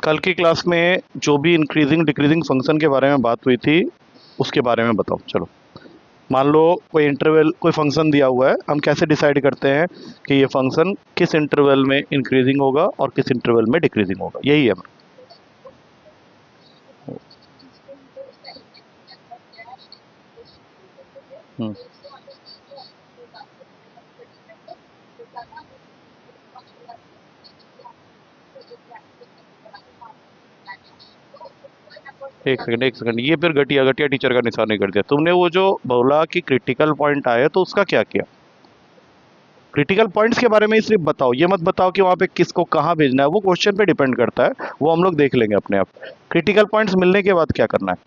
कल की क्लास में जो भी इंक्रीजिंग डिक्रीजिंग फंक्शन के बारे में बात हुई थी उसके बारे में बताओ। चलो, मान लो कोई इंटरवल कोई फंक्शन दिया हुआ है, हम कैसे डिसाइड करते हैं कि ये फंक्शन किस इंटरवल में इंक्रीजिंग होगा और किस इंटरवल में डिक्रीजिंग होगा, यही है। हम्म, एक सेकंड, ये फिर घटिया घटिया टीचर का निशान नहीं कर दिया तुमने। वो जो बोला कि क्रिटिकल पॉइंट आए तो उसका क्या किया? क्रिटिकल पॉइंट्स के बारे में ही सिर्फ बताओ, ये मत बताओ कि वहाँ पे किसको कहाँ भेजना है, वो क्वेश्चन पे डिपेंड करता है, वो हम लोग देख लेंगे अपने आप। क्रिटिकल पॉइंट्स मिलने के बाद क्या करना है?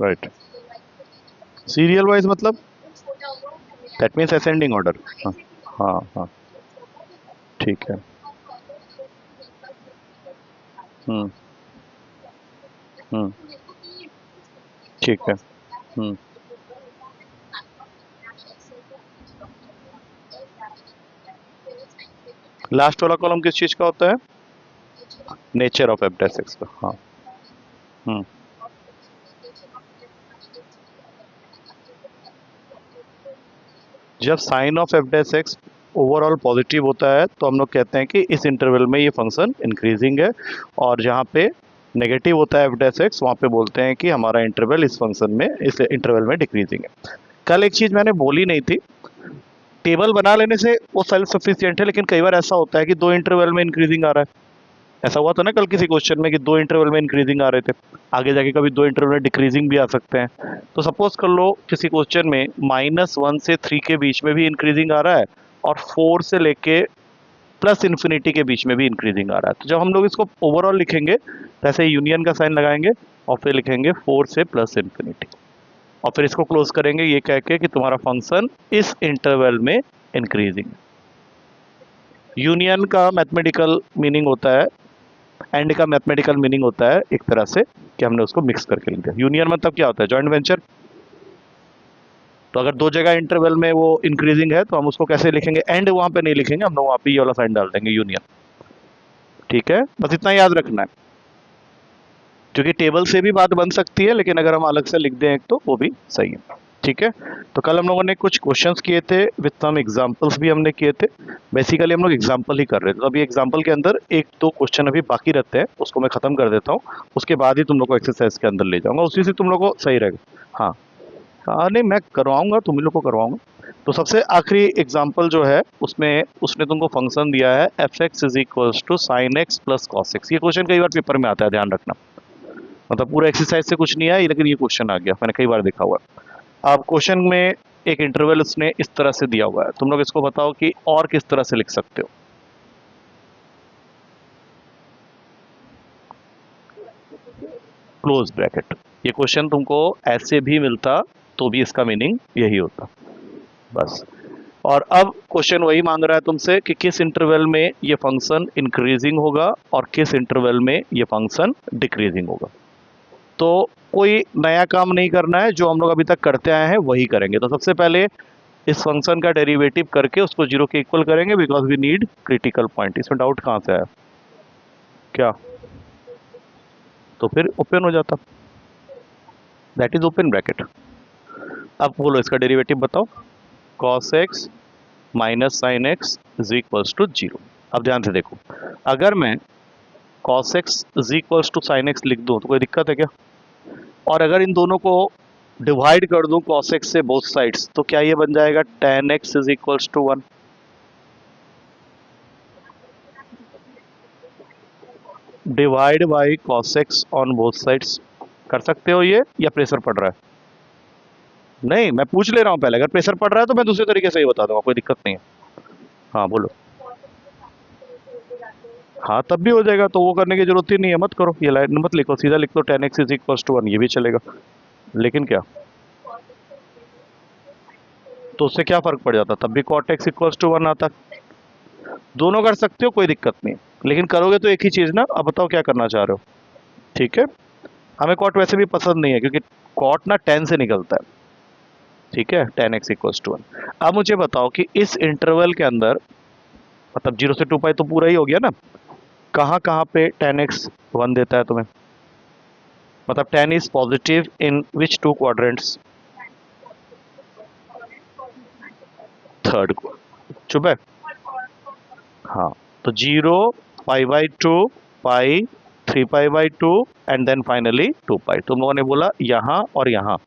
राइट। सीरियल वाइज मतलब दैट मीन्स असेंडिंग ऑर्डर। हाँ, हाँ, हाँ। ठीक है। हम्म, हम्म। ठीक है। हम्म। लास्ट वाला कॉलम किस चीज का होता है? Nature of f dash x का, हाँ। हम्म। जब sign of f dash x overall positive होता है तो हम लोग कहते हैं कि इस इंटरवल में ये फंक्शन इंक्रीजिंग है, और जहाँ पे नेगेटिव होता है एफ डैश एक्स वहाँ पे बोलते हैं कि हमारा इंटरवल इस फंक्शन में इस इंटरवल में डिक्रीजिंग है। कल एक चीज़ मैंने बोली नहीं थी, टेबल बना लेने से वो सेल्फ सफिशिएंट है, लेकिन कई बार ऐसा होता है कि दो इंटरवल में इंक्रीजिंग आ रहा है। ऐसा हुआ था ना कल किसी क्वेश्चन में कि दो इंटरवल में इंक्रीजिंग आ रहे थे, आगे जाके कभी दो इंटरवल में डिक्रीजिंग भी आ सकते हैं। तो सपोज कर लो किसी क्वेश्चन में -1 से 3 के बीच में भी इंक्रीजिंग आ रहा है, और 4 से लेके प्लस इन्फिनिटी के बीच में भी इंक्रीजिंग आ रहा है। तो जब हम लोग इसको ओवरऑल लिखेंगे तो ऐसे यूनियन का साइन लगाएंगे और फिर लिखेंगे 4 से प्लस इन्फिनिटी, और फिर इसको क्लोज करेंगे ये कह के कि तुम्हारा फंक्शन इस इंटरवल में इंक्रीजिंग। यूनियन का मैथमेटिकल मीनिंग होता है, एंड का मैथमेटिकल मीनिंग होता है एक तरह से कि हमने उसको मिक्स करके लिख दिया। यूनियन मतलब क्या होता है? Joint venture. तो अगर दो जगह इंटरवल में वो इंक्रीजिंग है तो हम उसको कैसे लिखेंगे? एंड वहां पे नहीं लिखेंगे, हम लोग वहां पे ये वाला साइन डाल देंगे, यूनियन। ठीक है, बस इतना याद रखना है, क्योंकि टेबल से भी बात बन सकती है, लेकिन अगर हम अलग से लिख दें एक तो वो भी सही है। ठीक है, तो कल हम लोगों ने कुछ क्वेश्चंस किए थे विथ सम एग्जांपल्स भी हमने किए थे। बेसिकली हम लोग एग्जांपल ही कर रहे थे, तो अभी एग्जांपल के अंदर एक दो क्वेश्चन अभी बाकी रहते हैं, उसको मैं खत्म कर देता हूँ। उसके बाद ही तुम लोग को एक्सरसाइज के अंदर ले जाऊंगा, उसी से तुम लोग को सही रहेगा। हाँ, हाँ, नहीं मैं करवाऊंगा, तुम लोग को करवाऊंगा। तो सबसे आखिरी एग्जाम्पल जो है उसमें उसने तुमको फंक्शन दिया है f x is equals to sine x plus cos x. ये क्वेश्चन कई बार पेपर में आता है, ध्यान रखना। मतलब पूरा एक्सरसाइज से कुछ नहीं आया, लेकिन ये क्वेश्चन आ गया, मैंने कई बार देखा हुआ है। अब क्वेश्चन में एक इंटरवल उसने इस तरह से दिया हुआ है, तुम लोग इसको बताओ कि और किस तरह से लिख सकते हो। Close bracket. ये क्वेश्चन तुमको ऐसे भी मिलता तो भी इसका मीनिंग यही होता, बस। और अब क्वेश्चन वही मांग रहा है तुमसे कि किस इंटरवल में ये फंक्शन इंक्रीजिंग होगा और किस इंटरवल में ये फंक्शन डिक्रीजिंग होगा। तो कोई नया काम नहीं करना है, जो हम लोग अभी तक करते आए हैं वही करेंगे। तो सबसे पहले इस फंक्शन का डेरिवेटिव करके उसको जीरो के इक्वल करेंगे, because we need critical point. इसमें डाउट कहाँ से आया? क्या? तो फिर ओपन हो जाता, दैट इज ओपन ब्रैकेट। अब बोलो इसका डेरिवेटिव बताओ। Cos x minus sine x is equals to zero. अब ध्यान से देखो, अगर मैं cos x is equals to sine x लिख दूं तो कोई दिक्कत है क्या? और अगर इन दोनों को डिवाइड कर दूं कॉस एक्स से बोथ साइड्स तो क्या ये बन जाएगा tan x is equals to 1। Divide by cos x on both sides. कर सकते हो ये, या प्रेशर पड़ रहा है? नहीं, मैं पूछ ले रहा हूँ पहले, अगर प्रेशर पड़ रहा है तो मैं दूसरे तरीके से ही बता दूंगा, कोई दिक्कत नहीं है। हाँ बोलो। हाँ तब भी हो जाएगा, तो वो करने की जरूरत ही नहीं है, मत करो, ये लाइन मत लिखो, सीधा लिख दो tan x is equals to 1, ये भी चलेगा। लेकिन क्या, तो उससे क्या फर्क पड़ जाता? तब भी cot x इक्वल्स टू 1 आता। दोनों कर सकते हो, कोई दिक्कत नहीं, लेकिन करोगे तो एक ही चीज ना। अब बताओ क्या करना चाह रहे हो? ठीक है, हमें कॉट वैसे भी पसंद नहीं है, क्योंकि कॉट ना 10 से निकलता है। ठीक है, tan x इक्वल्स टू 1। अब मुझे बताओ कि इस इंटरवल के अंदर, मतलब 0 से 2 पाई तो पूरा ही हो गया ना, कहाँ कहाँ पे tan x 1 देता है तुम्हें? मतलब tan is positive in which two quadrants? Third को। चुप है। हाँ, तो 0, pi by 2, pi, 3 pi by 2 and then finally 2 pi. तुम लोगों ने बोला यहाँ और यहाँ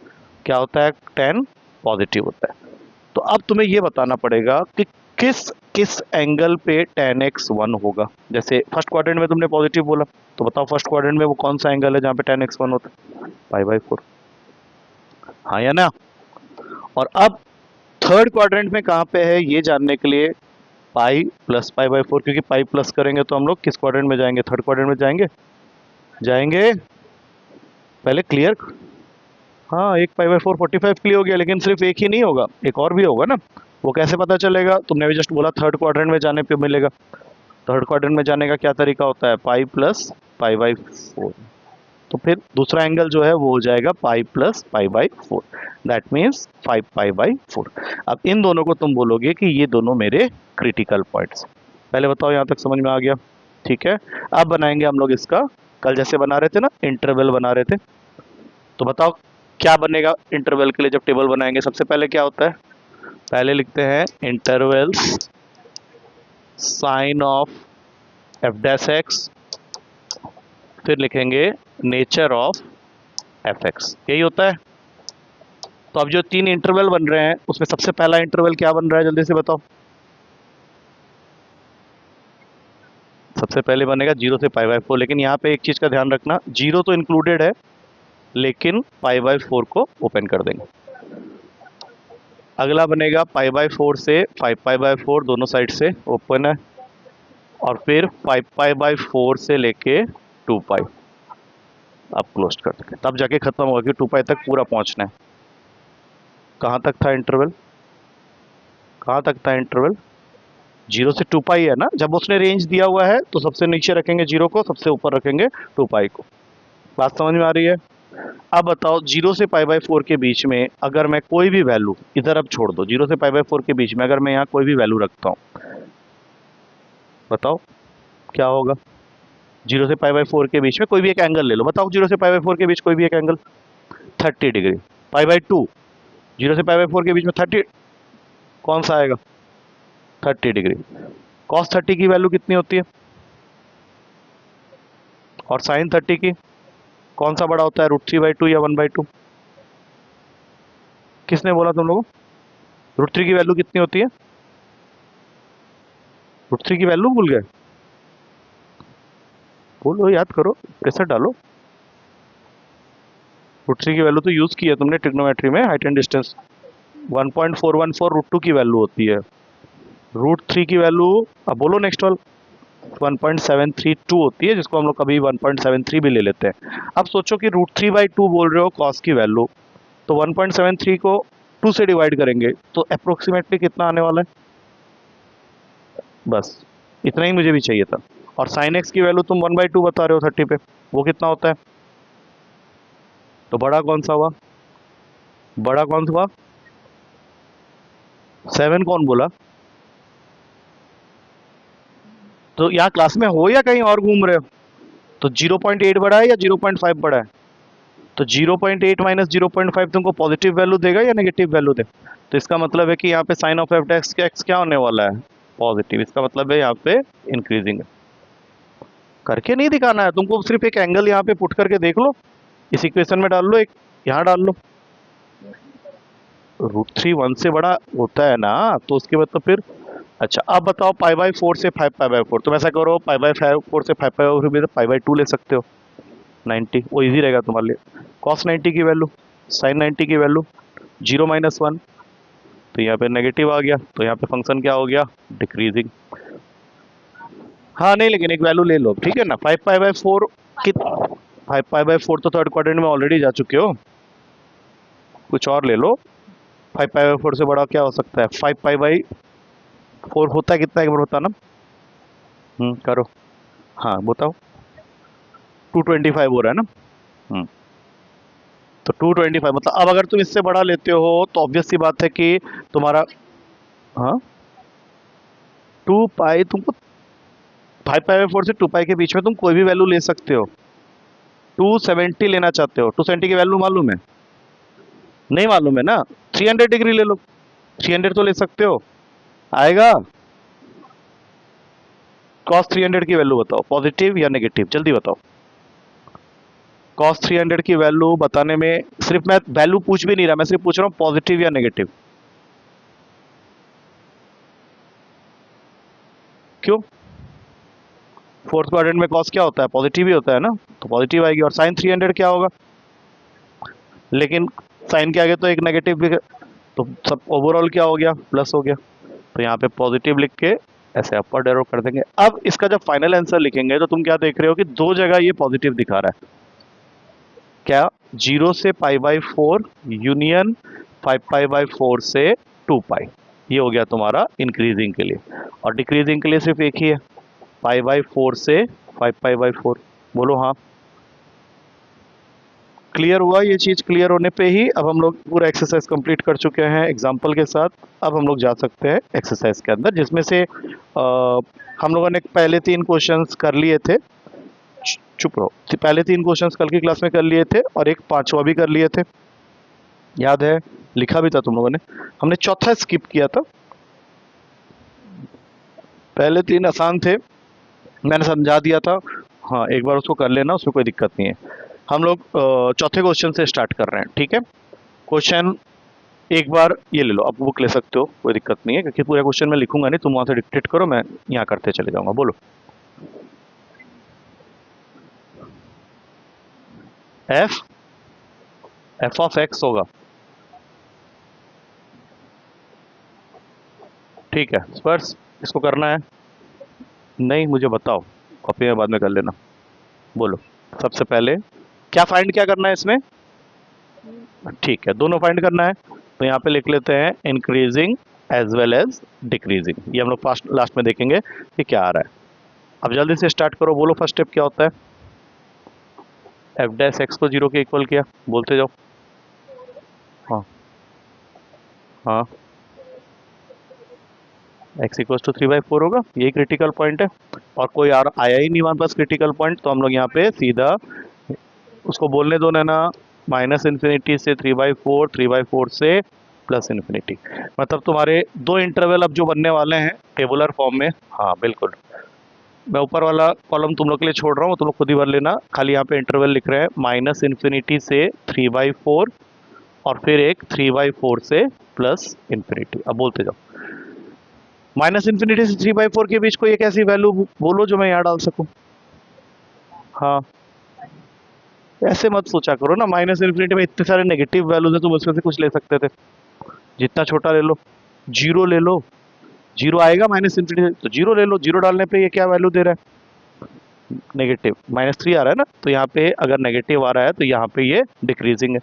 क्या होता है, tan पॉजिटिव होता है। तो अब तुम्हें ये बताना पड़ेगा कि किस किस एंगल पे tan x 1 होगा। जैसे फर्स्ट क्वाड्रेंट में तुमने पॉजिटिव बोला, तो बताओ फर्स्ट क्वाड्रेंट में वो कौन सा एंगल है जहाँ पे tan x 1 होता है? Pi by 4। हाँ या ना? और अब थर्ड क्वाड्रेंट में कहाँ पे है ये जानने के लिए पाई प्लस पाई बाई 4, क्योंकि पाई प्लस करेंगे तो हम लोग किस क्वाड्रेंट में जाएंगे? थर्ड क्वाड्रेंट में जाएंगे। जाएंगे पहले क्लियर। हाँ, एक पाई बाई 4 45 के लिए हो गया, लेकिन सिर्फ एक ही नहीं होगा, एक और भी होगा ना। वो कैसे पता चलेगा? तुमने भी जस्ट बोला थर्ड क्वाड्रेंट में जाने पे मिलेगा। थर्ड क्वाड्रेंट में जाने का क्या तरीका होता है? Pi plus pi by 4। तो फिर दूसरा एंगल जो है वो हो जाएगा pi plus pi by 4। That means 5 pi by 4। अब इन दोनों को तुम बोलोगे कि ये दोनों मेरे क्रिटिकल पॉइंट्स। पहले बताओ यहाँ तक समझ में आ गया? ठीक है, अब बनाएंगे हम लोग इसका, कल जैसे बना रहे थे ना, इंटरवल बना रहे थे। तो बताओ क्या बनेगा इंटरवल के लिए जब टेबल बनाएंगे? सबसे पहले क्या होता है? पहले लिखते हैं intervals sign of f dash x, फिर लिखेंगे नेचर ऑफ एफ एक्स। यही होता है। तो अब जो 3 इंटरवल बन रहे हैं उसमें सबसे पहला इंटरवल क्या बन रहा है, जल्दी से बताओ। सबसे पहले बनेगा 0 से पाई बाई 4, लेकिन यहाँ पे एक चीज का ध्यान रखना, 0 तो इंक्लूडेड है लेकिन पाई बाई 4 को ओपन कर देंगे। अगला बनेगा पाई बाई 4 से 5 पाई बाई 4, दोनों साइड से ओपन है। और फिर 5 पाई बाई 4 से लेके 2 पाई आप क्लोज कर देंगे, तब जाके खत्म होगा कि 2 पाई तक पूरा पहुंचना है। कहाँ तक था इंटरवल? कहाँ तक था इंटरवल? 0 से 2 पाई है ना। जब उसने रेंज दिया हुआ है तो सबसे नीचे रखेंगे 0 को, सबसे ऊपर रखेंगे 2 पाई को। बात समझ में आ रही है? अब बताओ 0 से पाई बाई 4 के बीच में अगर मैं कोई भी वैल्यू, इधर अब छोड़ दो, 0 से पाई बाई 4 के बीच में अगर मैं यहाँ कोई भी वैल्यू रखता हूँ, बताओ क्या होगा? 0 से पाई बाई 4 के बीच में कोई भी एक एंगल ले लो, बताओ 0 से पाई बाई 4 के बीच कोई भी एक एंगल। 30 डिग्री। पाई बाई 2, 0 से पाई बाई 4 के बीच में 30, कौन सा आएगा? 30 डिग्री। cos 30 की वैल्यू कितनी होती है? और sin 30 की कौन सा बड़ा होता है, √3/2 या 1/2? किसने बोला तुम लोगों? √3 की वैल्यू कितनी होती है? √3 की वैल्यू भूल गए? बोलो, याद करो, प्रेशर डालो। √3 की वैल्यू तो यूज की है तुमने ट्रिग्नोमेट्री में, हाइट एंड डिस्टेंस। 1.414 √2 की वैल्यू होती है। √3 की वैल्यू, अब बोलो नेक्स्ट वाल, 1.732 होती है, जिसको हम लोग कभी 1.73 भी ले लेते हैं। अब सोचो कि √3/2 बोल रहे हो कॉस की वैल्यू, तो 1.73 को 2 से डिवाइड करेंगे तो अप्रोक्सीमेटली कितना आने वाला है? बस इतना ही मुझे भी चाहिए था। और साइन एक्स की वैल्यू तुम 1/2 बता रहे हो 30 पे, वो कितना होता है? तो बड़ा कौन सा हुआ? बड़ा कौन सा हुआ? 7 कौन बोला? तो यहाँ क्लास में हो या कहीं और घूम रहे हो? तो 0.8 बड़ा है या 0.5 बड़ा है? तो 0.8 माइनस 0.5 तुमको पॉजिटिव वैल्यू देगा या नेगेटिव वैल्यू दे? तो इसका मतलब है कि यहाँ पे साइन ऑफ एफ एक्स का एक्स क्या होने वाला है? पॉजिटिव। इसका मतलब है यहाँ पे इंक्रीजिंग है। करके नहीं दिखाना है तुमको, सिर्फ एक एंगल यहाँ पे पुट करके देख लो, इस इक्वेशन में डाल लो, एक यहाँ डाल लो। √3 1 से बड़ा होता है ना, तो उसके बाद तो फिर अच्छा। अब बताओ पाई बाई 4 से 5 पाई बाई 4, तुम ऐसा करो पाई बाई 4 से 5 पाई बाई 4 भी, तो पाई बाई 2 ले सकते हो। 90 वो इजी रहेगा तुम्हारे लिए। कॉस 90 की वैल्यू, साइन 90 की वैल्यू, 0 - 1, तो यहाँ पे नेगेटिव आ गया, तो यहाँ पे फंक्शन क्या हो गया? डिक्रीजिंग। हाँ नहीं, लेकिन एक वैल्यू ले लो, ठीक है ना। 5 पाई बाई 4 कि 5 पाई बाई 4 तो थर्ड क्वाड्रेंट में ऑलरेडी जा चुके हो, कुछ और ले लो। 5 पाई बाई 4 से बड़ा क्या हो सकता है? 5 पाई बाई 4 होता है कितना, एक बार बताना। करो। हाँ बताओ। 225 हो रहा है ना। तो 225 मतलब अब अगर तुम इससे बड़ा लेते हो तो ऑब्वियस सी बात है कि तुम्हारा, हाँ 2 पाई तुमको 5/4 से 2 पाई के बीच में तुम कोई भी वैल्यू ले सकते हो। 270 लेना चाहते हो, 270 की वैल्यू मालूम है? नहीं मालूम है ना, 300 डिग्री ले लो, 300 तो ले सकते हो, आएगा। कॉस 300 की वैल्यू बताओ, पॉजिटिव या नेगेटिव, जल्दी बताओ। कॉस 300 की वैल्यू बताने में सिर्फ मैं वैल्यू पूछ भी नहीं रहा, मैं सिर्फ पूछ रहा हूँ पॉजिटिव या नेगेटिव। क्यों? फोर्थ क्वाड्रेंट में कॉस क्या होता है? पॉजिटिव ही होता है ना, तो पॉजिटिव आएगी। और साइन 300 क्या होगा? लेकिन साइन के आगे तो एक नेगेटिव भी है, तो सब ओवरऑल क्या हो गया? प्लस हो गया। तो यहाँ पे पॉजिटिव लिख के ऐसे अपर एरो कर देंगे। अब इसका जब फाइनल आंसर लिखेंगे तो तुम क्या देख रहे हो कि दो जगह ये पॉजिटिव दिखा रहा है। क्या? 0 से π/4 यूनियन 5π/4 से 2 पाई, ये हो गया तुम्हारा इंक्रीजिंग के लिए। और डिक्रीजिंग के लिए सिर्फ एक ही है, π/4 से 5π/4। बोलो हाँ। क्लियर हुआ? ये चीज़ क्लियर होने पे ही अब हम लोग पूरा एक्सरसाइज कंप्लीट कर चुके हैं एग्जाम्पल के साथ। अब हम लोग जा सकते हैं एक्सरसाइज के अंदर, जिसमें से हम लोगों ने पहले 3 क्वेश्चंस कर लिए थे। चुप रहो। पहले 3 क्वेश्चंस कल की क्लास में कर लिए थे और एक 5वां भी कर लिए थे, याद है? लिखा भी था तुम लोगों ने। हमने चौथा स्किप किया था। पहले 3 आसान थे, मैंने समझा दिया था। हाँ, एक बार उसको कर लेना, उसमें कोई दिक्कत नहीं है। हम लोग चौथे क्वेश्चन से स्टार्ट कर रहे हैं, ठीक है? क्वेश्चन एक बार ये ले लो, आप बुक ले सकते हो, कोई दिक्कत नहीं है, क्योंकि पूरा क्वेश्चन मैं लिखूंगा नहीं, तुम वहां से डिक्टेट करो, मैं यहाँ करते चले जाऊंगा। बोलो। एफ ऑफ एक्स होगा, ठीक है। स्पर्श इसको करना है? नहीं, मुझे बताओ, कॉपी में बाद में कर लेना। बोलो। सबसे पहले क्या करना है इसमें? ठीक है, दोनों फाइंड करना है। तो यहाँ पे लिख लेते हैं increasing as well as decreasing. ये हम लोग लास्ट में देखेंगे कि क्या आ रहा है। अब जल्दी से स्टार्ट करो, बोलो फर्स्ट स्टेप क्या होता है? एफ डैश एक्स को 0 के इक्वल किया, बोलते जाओ। हाँ हाँ, एक्स इक्वल टू 3/4 होगा, यही क्रिटिकल पॉइंट है। और कोई और आया ही नहीं हमारे पास क्रिटिकल पॉइंट, तो हम लोग यहाँ पे सीधा उसको बोलने दो ना, -इन्फिनिटी से 3/4, 3/4 से +इन्फिनिटी। मतलब तुम्हारे 2 इंटरवल अब जो बनने वाले हैं टेबुलर फॉर्म में। हाँ बिल्कुल, मैं ऊपर वाला कॉलम तुम लोग के लिए छोड़ रहा हूँ, तुम लोग खुद ही भर लेना। खाली यहाँ पे इंटरवल लिख रहे हैं -इन्फिनिटी से 3/4 और फिर एक 3/4 से +इन्फिनिटी। अब बोलते जाओ। -इन्फिनिटी से 3/4 के बीच कोई एक ऐसी वैल्यू बोलो जो मैं यहाँ डाल सकूँ। हाँ, ऐसे मत सोचा करो ना, -इन्फिनिटी में इतने सारे नेगेटिव वैल्यूज हैं, तुम उसमें से कुछ ले सकते थे, जितना छोटा ले लो। 0 ले लो, 0 आएगा -इन्फिनिटी, तो 0 ले लो। 0 डालने पे ये क्या वैल्यू दे रहा है? नेगेटिव, -3 आ रहा है ना, तो यहाँ पे अगर नेगेटिव आ रहा है तो यहाँ पे ये डिक्रीजिंग है।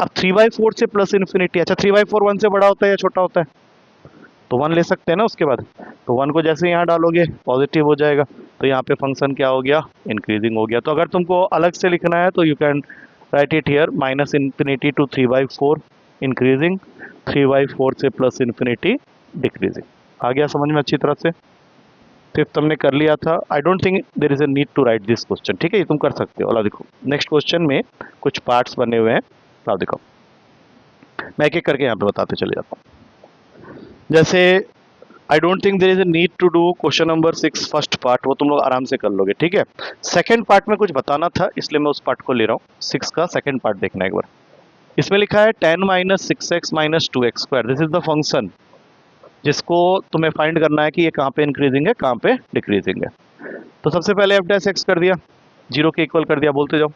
अब 3/4 से +इन्फिनिटी, अच्छा 3/4 1 से बड़ा होता है या छोटा होता है? तो 1 ले सकते हैं ना उसके बाद। तो 1 को जैसे यहाँ डालोगे पॉजिटिव हो जाएगा, तो यहाँ पे फंक्शन क्या हो गया? इंक्रीजिंग हो गया। तो अगर तुमको अलग से लिखना है तो you can write it here, -infinity to 3/4 increasing, 3/4 से +इन्फिनिटी डिक्रीजिंग। आ गया समझ में अच्छी तरह से? फिफ्थ हमने कर लिया था। I don't think there is a need to write this question, ठीक है, ये तुम कर सकते हो। अला देखो, नेक्स्ट क्वेश्चन में कुछ पार्ट्स बने हुए हैं, अला देखो, मैं एक एक करके यहाँ पे बताते चले जाता हूँ। जैसे I don't think there is a need to do question number 6 first part, वो तुम लोग आराम से कर लोगे, ठीक है। सेकंड पार्ट में कुछ बताना था, इसलिए मैं उस पार्ट को ले रहा हूँ। 6 का सेकंड पार्ट देखना एक बार। इसमें लिखा है 10 - 6x - 2x²। This is the function जिसको तुम्हें फाइंड करना है कि ये कहाँ पे इंक्रीजिंग है, कहाँ पे डिक्रीजिंग है। तो सबसे पहले एफ डैश एक्स कर दिया, 0 के इक्वल कर दिया, बोलते जाओ।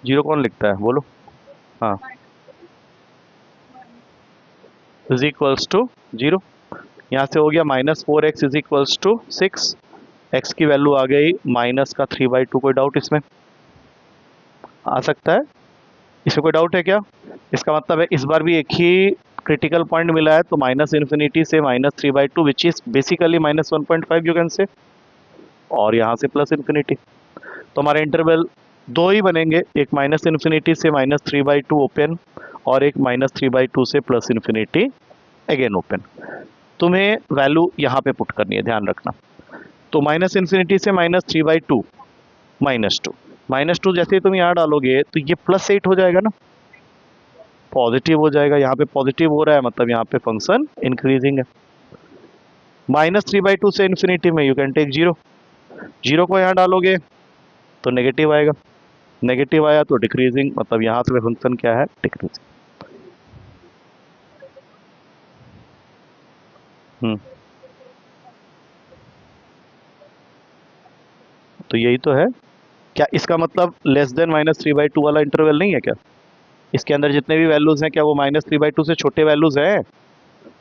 0 कौन लिखता है, बोलो। हाँ, इज इक्वल्स टू 0। यहाँ से हो गया -4x is equals to 6। X की वैल्यू आ गई -3/2। कोई डाउट इसमें? आ सकता है, इसमें कोई डाउट है क्या? इसका मतलब है इस बार भी एक ही क्रिटिकल पॉइंट मिला है, तो -इन्फिनिटी से -3/2 which is basically -1.5 you can say, और यहाँ से +इन्फिनिटी। तो हमारा इंटरवल दो ही बनेंगे, एक माइनस इन्फिनिटी से -3/2 ओपन और एक -3/2 से प्लस इन्फिनिटी अगेन ओपन। तुम्हें वैल्यू यहाँ पे पुट करनी है, ध्यान रखना। तो माइनस इन्फिनिटी से -3/2 -2, -2 जैसे ही तुम यहाँ डालोगे तो ये +8 हो जाएगा ना, पॉजिटिव हो जाएगा। यहाँ पे पॉजिटिव हो रहा है मतलब यहाँ पे फंक्शन इंक्रीजिंग है। -3/2 से इन्फिनिटी में यू कैन टेक 0, 0 को यहाँ डालोगे तो नेगेटिव आएगा, नेगेटिव आया तो डिक्रीजिंग, मतलब यहाँ से फंक्शन क्या है, डिक्रीजिंग। तो यही तो है। क्या इसका मतलब लेस देन -3/2 वाला इंटरवल नहीं है क्या? इसके अंदर जितने भी वैल्यूज हैं क्या वो -3/2 से छोटे वैल्यूज हैं,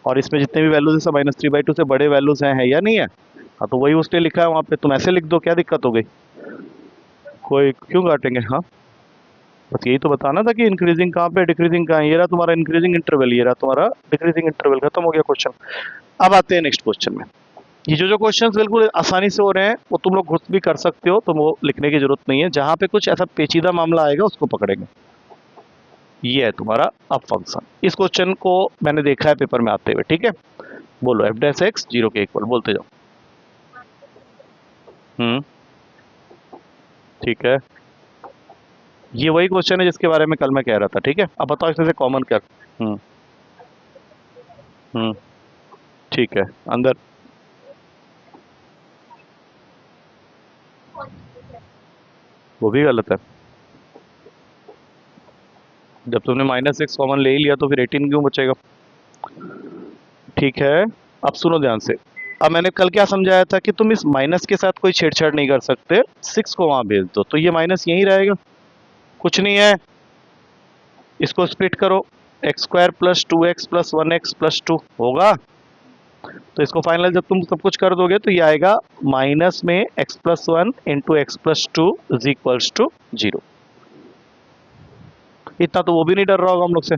और इसमें जितने भी वैल्यूज हैं सब -3/2 से बड़े वैल्यूज हैं, है या नहीं है? हाँ, तो वही उसने लिखा है वहाँ पे, तुम ऐसे लिख दो, क्या दिक्कत हो गई? कोई क्यों काटेंगे? हाँ, बस यही तो बताना था कि इंक्रीजिंग कहाँ पे, डिक्रीजिंग कहाँ है। ये रहा तुम्हारा इंक्रीजिंग इंटरवल, ये रहा तुम्हारा डिक्रीजिंग इंटरवल, खत्म हो गया क्वेश्चन। अब आते हैं नेक्स्ट क्वेश्चन में। ये जो क्वेश्चंस बिल्कुल आसानी से हो रहे हैं वो तुम लोग खुद भी कर सकते हो, तो वो लिखने की जरूरत नहीं है। जहां पे कुछ ऐसा पेचीदा मामला आएगा उसको पकड़ेंगे। ये है तुम्हारा अब फंक्शन। इस क्वेश्चन को मैंने देखा है पेपर में आते हुए, ठीक है। बोलो f' 0 के इक्वल, बोलते जाओ। ठीक है, ये वही क्वेश्चन है जिसके बारे में कल मैं कह रहा था, ठीक है। अब बताओ इसमें से कॉमन क्या। हम्म हम्म ठीक है, अंदर वो भी गलत है। जब तुमने -6 कॉमन ले ही लिया तो फिर 18 क्यों बचेगा? ठीक है, अब सुनो ध्यान से। अब मैंने कल क्या समझाया था कि तुम इस माइनस के साथ कोई छेड़छाड़ नहीं कर सकते, 6 को वहां भेज दो तो ये माइनस यहीं रहेगा, कुछ नहीं है। इसको स्प्लिट करो, x² + 2x + 1x + 2 होगा। तो इसको फाइनल जब तुम सब कुछ कर दोगे तो ये आएगा माइनस में x+1 × x+2 = 0। इतना तो वो भी नहीं डर रहा होगा हम लोग से।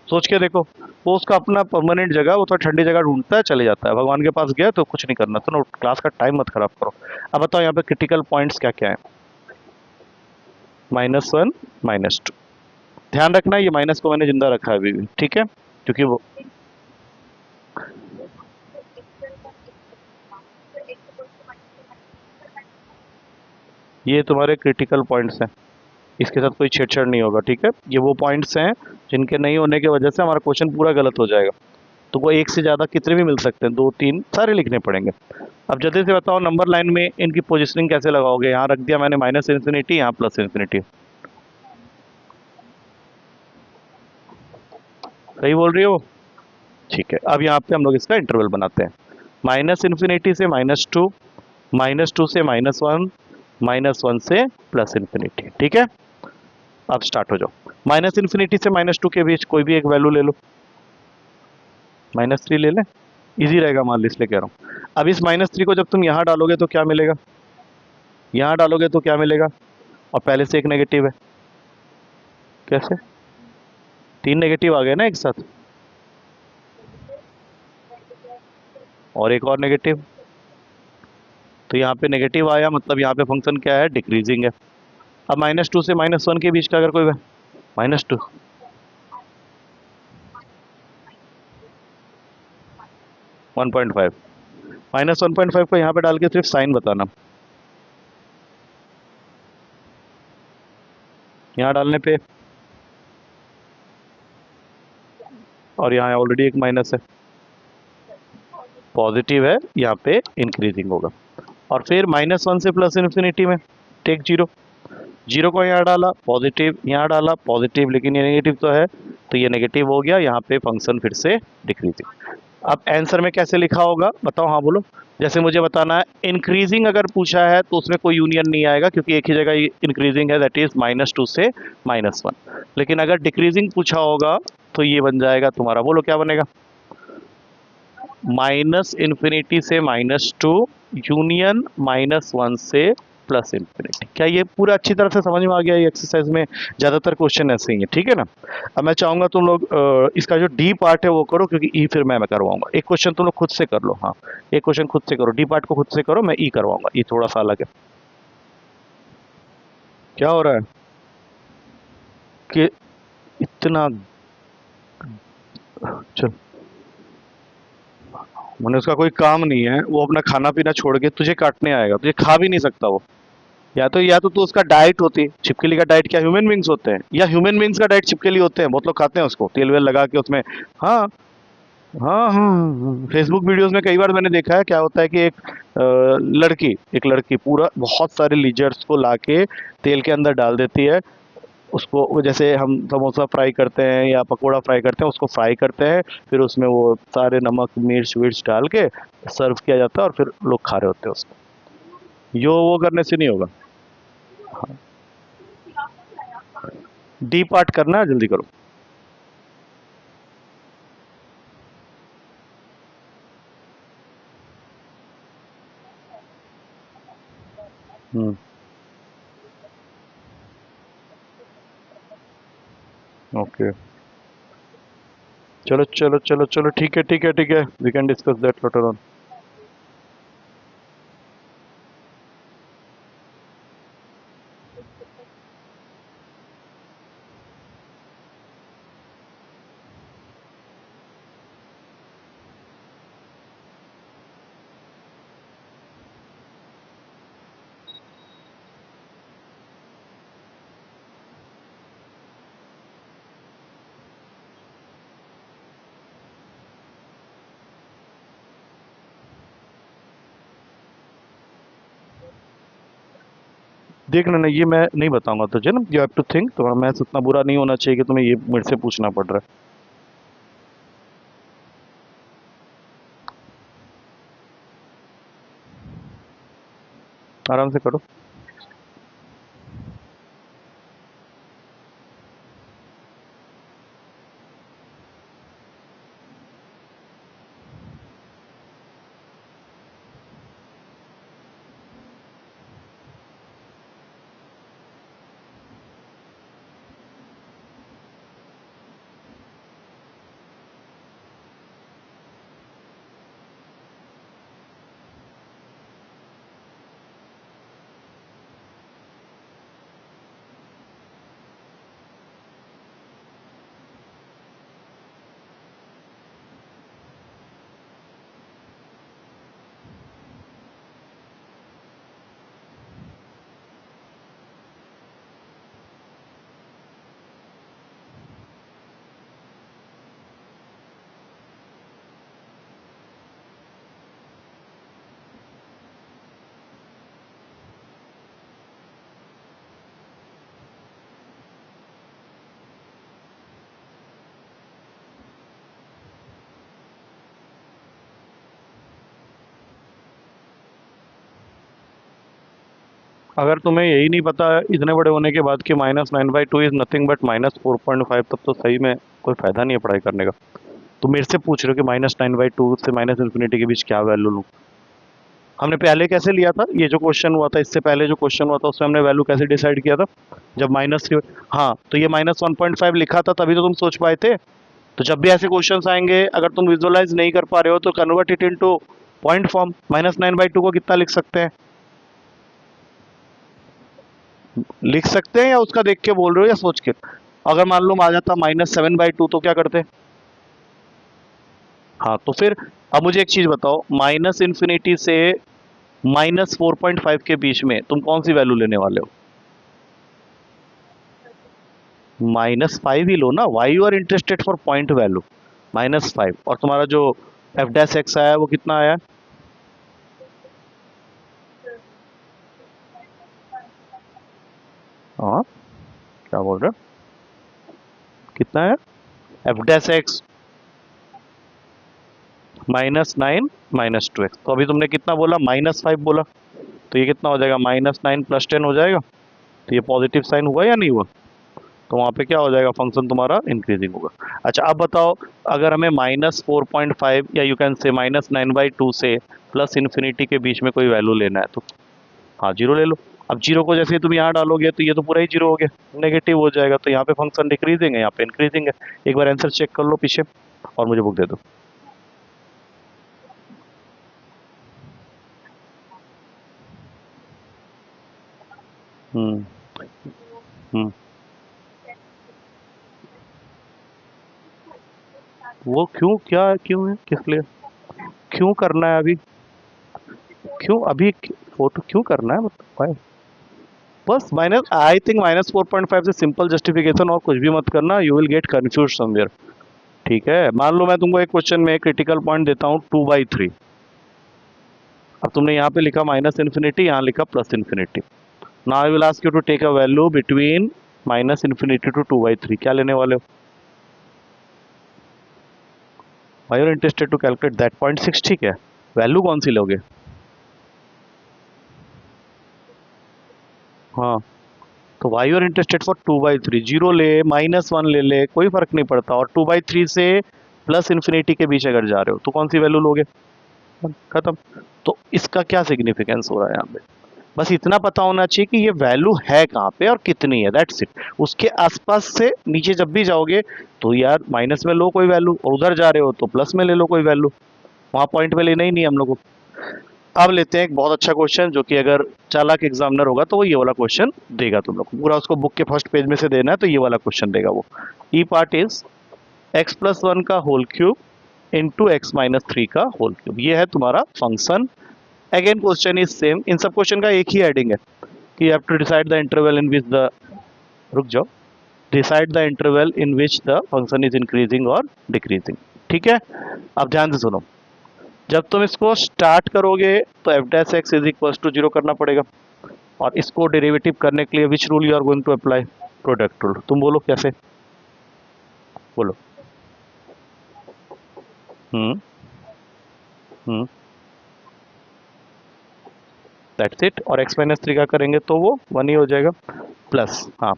सोच के देखो, वो उसका अपना परमानेंट जगह, वो तो ठंडी जगह ढूंढता है, चले जाता है, भगवान के पास गया तो कुछ नहीं करना। तो ना क्लास का टाइम मत खराब करो। अब बताओ यहाँ पे क्रिटिकल पॉइंट्स क्या क्या है। -1 -2, ध्यान रखना ये माइनस को मैंने जिंदा रखा है अभी भी, ठीक है, क्योंकि वो ये तुम्हारे क्रिटिकल पॉइंट्स हैं, इसके साथ कोई छेड़छाड़ नहीं होगा, ठीक है। ये वो पॉइंट्स हैं जिनके नहीं होने की वजह से हमारा क्वेश्चन पूरा गलत हो जाएगा। तो वो एक से ज़्यादा कितने भी मिल सकते हैं, 2 3 सारे लिखने पड़ेंगे। अब जल्दी से बताओ नंबर लाइन में इनकी पोजिशनिंग कैसे लगाओगे। यहाँ रख दिया मैंने -∞, यहाँ +∞। सही बोल रही हो? ठीक है, अब यहाँ पे हम लोग इसका इंटरवल बनाते हैं। -∞ से -2, -2 से -1, -1 से +∞, ठीक है। अब स्टार्ट हो जाओ। -∞ से -2 के बीच कोई भी एक वैल्यू ले लो, -3 ले लें, इजी रहेगा मान ली इसलिए कह रहा हूँ। अब इस -3 को जब तुम यहाँ डालोगे तो क्या मिलेगा, यहाँ डालोगे तो क्या मिलेगा, और पहले से एक नेगेटिव है, कैसे 3 नेगेटिव आ गए ना एक साथ, और एक और नेगेटिव, तो यहाँ पे नेगेटिव आया मतलब यहाँ पे फंक्शन क्या है, डिक्रीजिंग है। अब -2 से -1 के बीच का अगर कोई -2, -1.5 को यहाँ पे डाल के सिर्फ साइन बताना। यहाँ डालने पे, और यहाँ ऑलरेडी एक माइनस है, पॉजिटिव है, यहाँ पे इंक्रीजिंग होगा। और फिर -1 से +∞ में टेक 0, 0 को यहाँ डाला पॉजिटिव, यहाँ डाला पॉजिटिव, लेकिन ये नेगेटिव तो है तो ये नेगेटिव हो गया, यहाँ पे फंक्शन फिर से डिक्रीजिंग। अब आंसर में कैसे लिखा होगा बताओ, हाँ बोलो। जैसे मुझे बताना है, इंक्रीजिंग अगर पूछा है तो उसमें कोई यूनियन नहीं आएगा क्योंकि एक ही जगह इंक्रीजिंग है, दैट इज -2 से -1। लेकिन अगर डिक्रीजिंग पूछा होगा तो ये बन जाएगा तुम्हारा, बोलो क्या बनेगा, -∞ से -2 यूनियन -1 से +∞। क्या ये पूरा अच्छी तरह से समझ में आ गया? ये एक्सरसाइज में ज़्यादातर क्वेश्चन ऐसे ही है, ठीक है ना। अब मैं चाहूँगा तुम लोग इसका जो डी पार्ट है वो करो, क्योंकि ई फिर मैं करवाऊंगा। एक क्वेश्चन तुम लोग खुद से कर लो, हाँ एक क्वेश्चन खुद से करो, डी पार्ट को खुद से करो, मैं ई करवाऊंगा, ई थोड़ा सा अलग है। क्या हो रहा है कि इतना, चल, मैंने उसका कोई काम नहीं है, वो अपना खाना पीना छोड़ के तुझे काटने आएगा, तुझे खा भी नहीं सकता वो। या तो तू उसका डाइट होती, छिपकली का डाइट क्या ह्यूमन बींग्स होते हैं, या ह्यूमन बींग्स का डाइट छिपकली होते हैं, बहुत लोग खाते हैं उसको तेल वेल लगा के उसमें। हाँ हाँ, फेसबुक वीडियोस में कई बार मैंने देखा है क्या होता है कि एक लड़की पूरा बहुत सारे लीजर्स को लाके तेल के अंदर डाल देती है, उसको वो जैसे हम समोसा फ्राई करते हैं या पकोड़ा फ्राई करते हैं, उसको फ्राई करते हैं, फिर उसमें वो सारे नमक मिर्च विर्च डाल के सर्व किया जाता है और फिर लोग खा रहे होते हैं उसको। यो वो करने से नहीं होगा। डी पार्ट करना है, जल्दी करो। हम्म। ओके, चलो चलो चलो चलो, ठीक है ठीक है ठीक है, we can discuss that later on. देखना ना, ये मैं नहीं बताऊंगा तुझे ना, यू हैव टू थिंक, तो मैं इतना बुरा नहीं होना चाहिए कि तुम्हें ये मेरे से पूछना पड़ रहा है। आराम से करो। अगर तुम्हें यही नहीं पता है इतने बड़े होने के बाद कि -9/2 इज नथिंग बट -4.5, तब तो सही में कोई फायदा नहीं है पढ़ाई करने का। तुम मेरे से पूछ रहे हो कि -9/2 से माइनस इन्फिनिटी के बीच क्या वैल्यू लूँ। हमने पहले कैसे लिया था, ये जो क्वेश्चन हुआ था, इससे पहले जो क्वेश्चन हुआ था उसमें हमने वैल्यू कैसे डिसाइड किया था, जब माइनस की। हाँ, तो ये -1.5 लिखा था तभी तो तुम सोच पाए थे। तो जब भी ऐसे क्वेश्चंस आएंगे, अगर तुम विजुअलाइज नहीं कर पा रहे हो तो convert it into point form. -9/2 को कितना लिख सकते हैं, लिख सकते हैं, या उसका देख के बोल रहे हो या सोच के। अगर मान लो आ जाता -7/2 तो क्या करते। हाँ, तो फिर अब मुझे एक चीज बताओ, माइनस इन्फिनिटी से -4.5 के बीच में तुम कौन सी वैल्यू लेने वाले हो। -5 ही लो ना, why you are interested for point value. -5, और तुम्हारा जो एफ डैश एक्स आया वो कितना आया। हाँ, क्या बोल रहे हो, कितना है एफ डैश एक्स। -9 -2x, तो अभी तुमने कितना बोला, -5 बोला, तो ये कितना हो जाएगा, -9 + 10 हो जाएगा। तो ये पॉजिटिव साइन हुआ या नहीं हुआ, तो वहाँ पे क्या हो जाएगा, फंक्शन तुम्हारा इंक्रीजिंग होगा। अच्छा, अब बताओ, अगर हमें -4.5 या यू कैन से -9/2 से प्लस इन्फिनिटी के बीच में कोई वैल्यू लेना है तो। हाँ, जीरो ले लो। अब जीरो को जैसे ही तुम यहाँ डालोगे तो ये तो पूरा ही जीरो हो गया, नेगेटिव हो जाएगा, तो यहाँ पे फंक्शन डिक्रीजिंग है, यहाँ पे इंक्रीजिंग है। एक बार आंसर चेक कर लो पीछे, और मुझे बुक दे दो। हम्म। हम्म, वो क्यों, क्या क्यों है, किस लिए, क्यों करना है अभी, क्यों अभी फोटो क्यों करना है, मतलब why? बस माइनस, आई थिंक -4.5 से सिंपल जस्टिफिकेशन, और कुछ भी मत करना, you will get confuse somewhere. ठीक है, मान लो मैं तुमको एक क्वेश्चन में क्रिटिकल पॉइंट देता हूँ 2/3। अब तुमने यहाँ पे लिखा माइनस इन्फिनिटी, यहाँ लिखा plus infinity. Now I will ask you to take a value between minus infinity to 2/3, क्या लेने वाले हो? Why are interested to calculate that point 6, ठीक है, वैल्यू कौन सी लोगे? हाँ, तो वाई आर इंटरेस्टेड फॉर 2/3, 0 ले, -1 ले ले, कोई फर्क नहीं पड़ता, और 2/3 से प्लस इन्फिनिटी के बीच अगर जा रहे हो तो कौन सी वैल्यू लोगे? खत्म। तो इसका क्या सिग्निफिकेंस हो रहा है यहाँ पे? बस इतना पता होना चाहिए कि ये वैल्यू है कहाँ पे और कितनी है, दैट्स इट। उसके आसपास से नीचे जब भी जाओगे तो यार माइनस में लो कोई वैल्यू, और उधर जा रहे हो तो प्लस में ले लो कोई वैल्यू, वहाँ पॉइंट में लेना ही नहीं है हम लोग को। अब लेते हैं एक बहुत अच्छा क्वेश्चन, जो कि अगर चालाक एग्जामिनर होगा तो वो ये वाला क्वेश्चन देगा तुम लोग को, पूरा उसको बुक के फर्स्ट पेज में से देना है, तो ये वाला क्वेश्चन देगा वो। ई पार्ट इज x+1 का होल क्यूब इंटू x-3 का होल क्यूब, ये है तुम्हारा function. Again question is same, इन सब क्वेश्चन का एक ही हेडिंग है कि you have to decide the interval in which the, रुक जाओ, decide the interval in which the function is increasing और डिक्रीजिंग। ठीक है, अब ध्यान से सुनो, जब तुम इसको स्टार्ट करोगे तो f dash x is equal to 0 करना पड़ेगा, और इसको डेरिवेटिव करने के लिए which rule you are going to apply? Product rule. तुम बोलो कैसे, बोलो। हम्म, हम्म, दैट्स इट, और x-3 का करेंगे तो वो 1 ही हो जाएगा, प्लस, हाँ,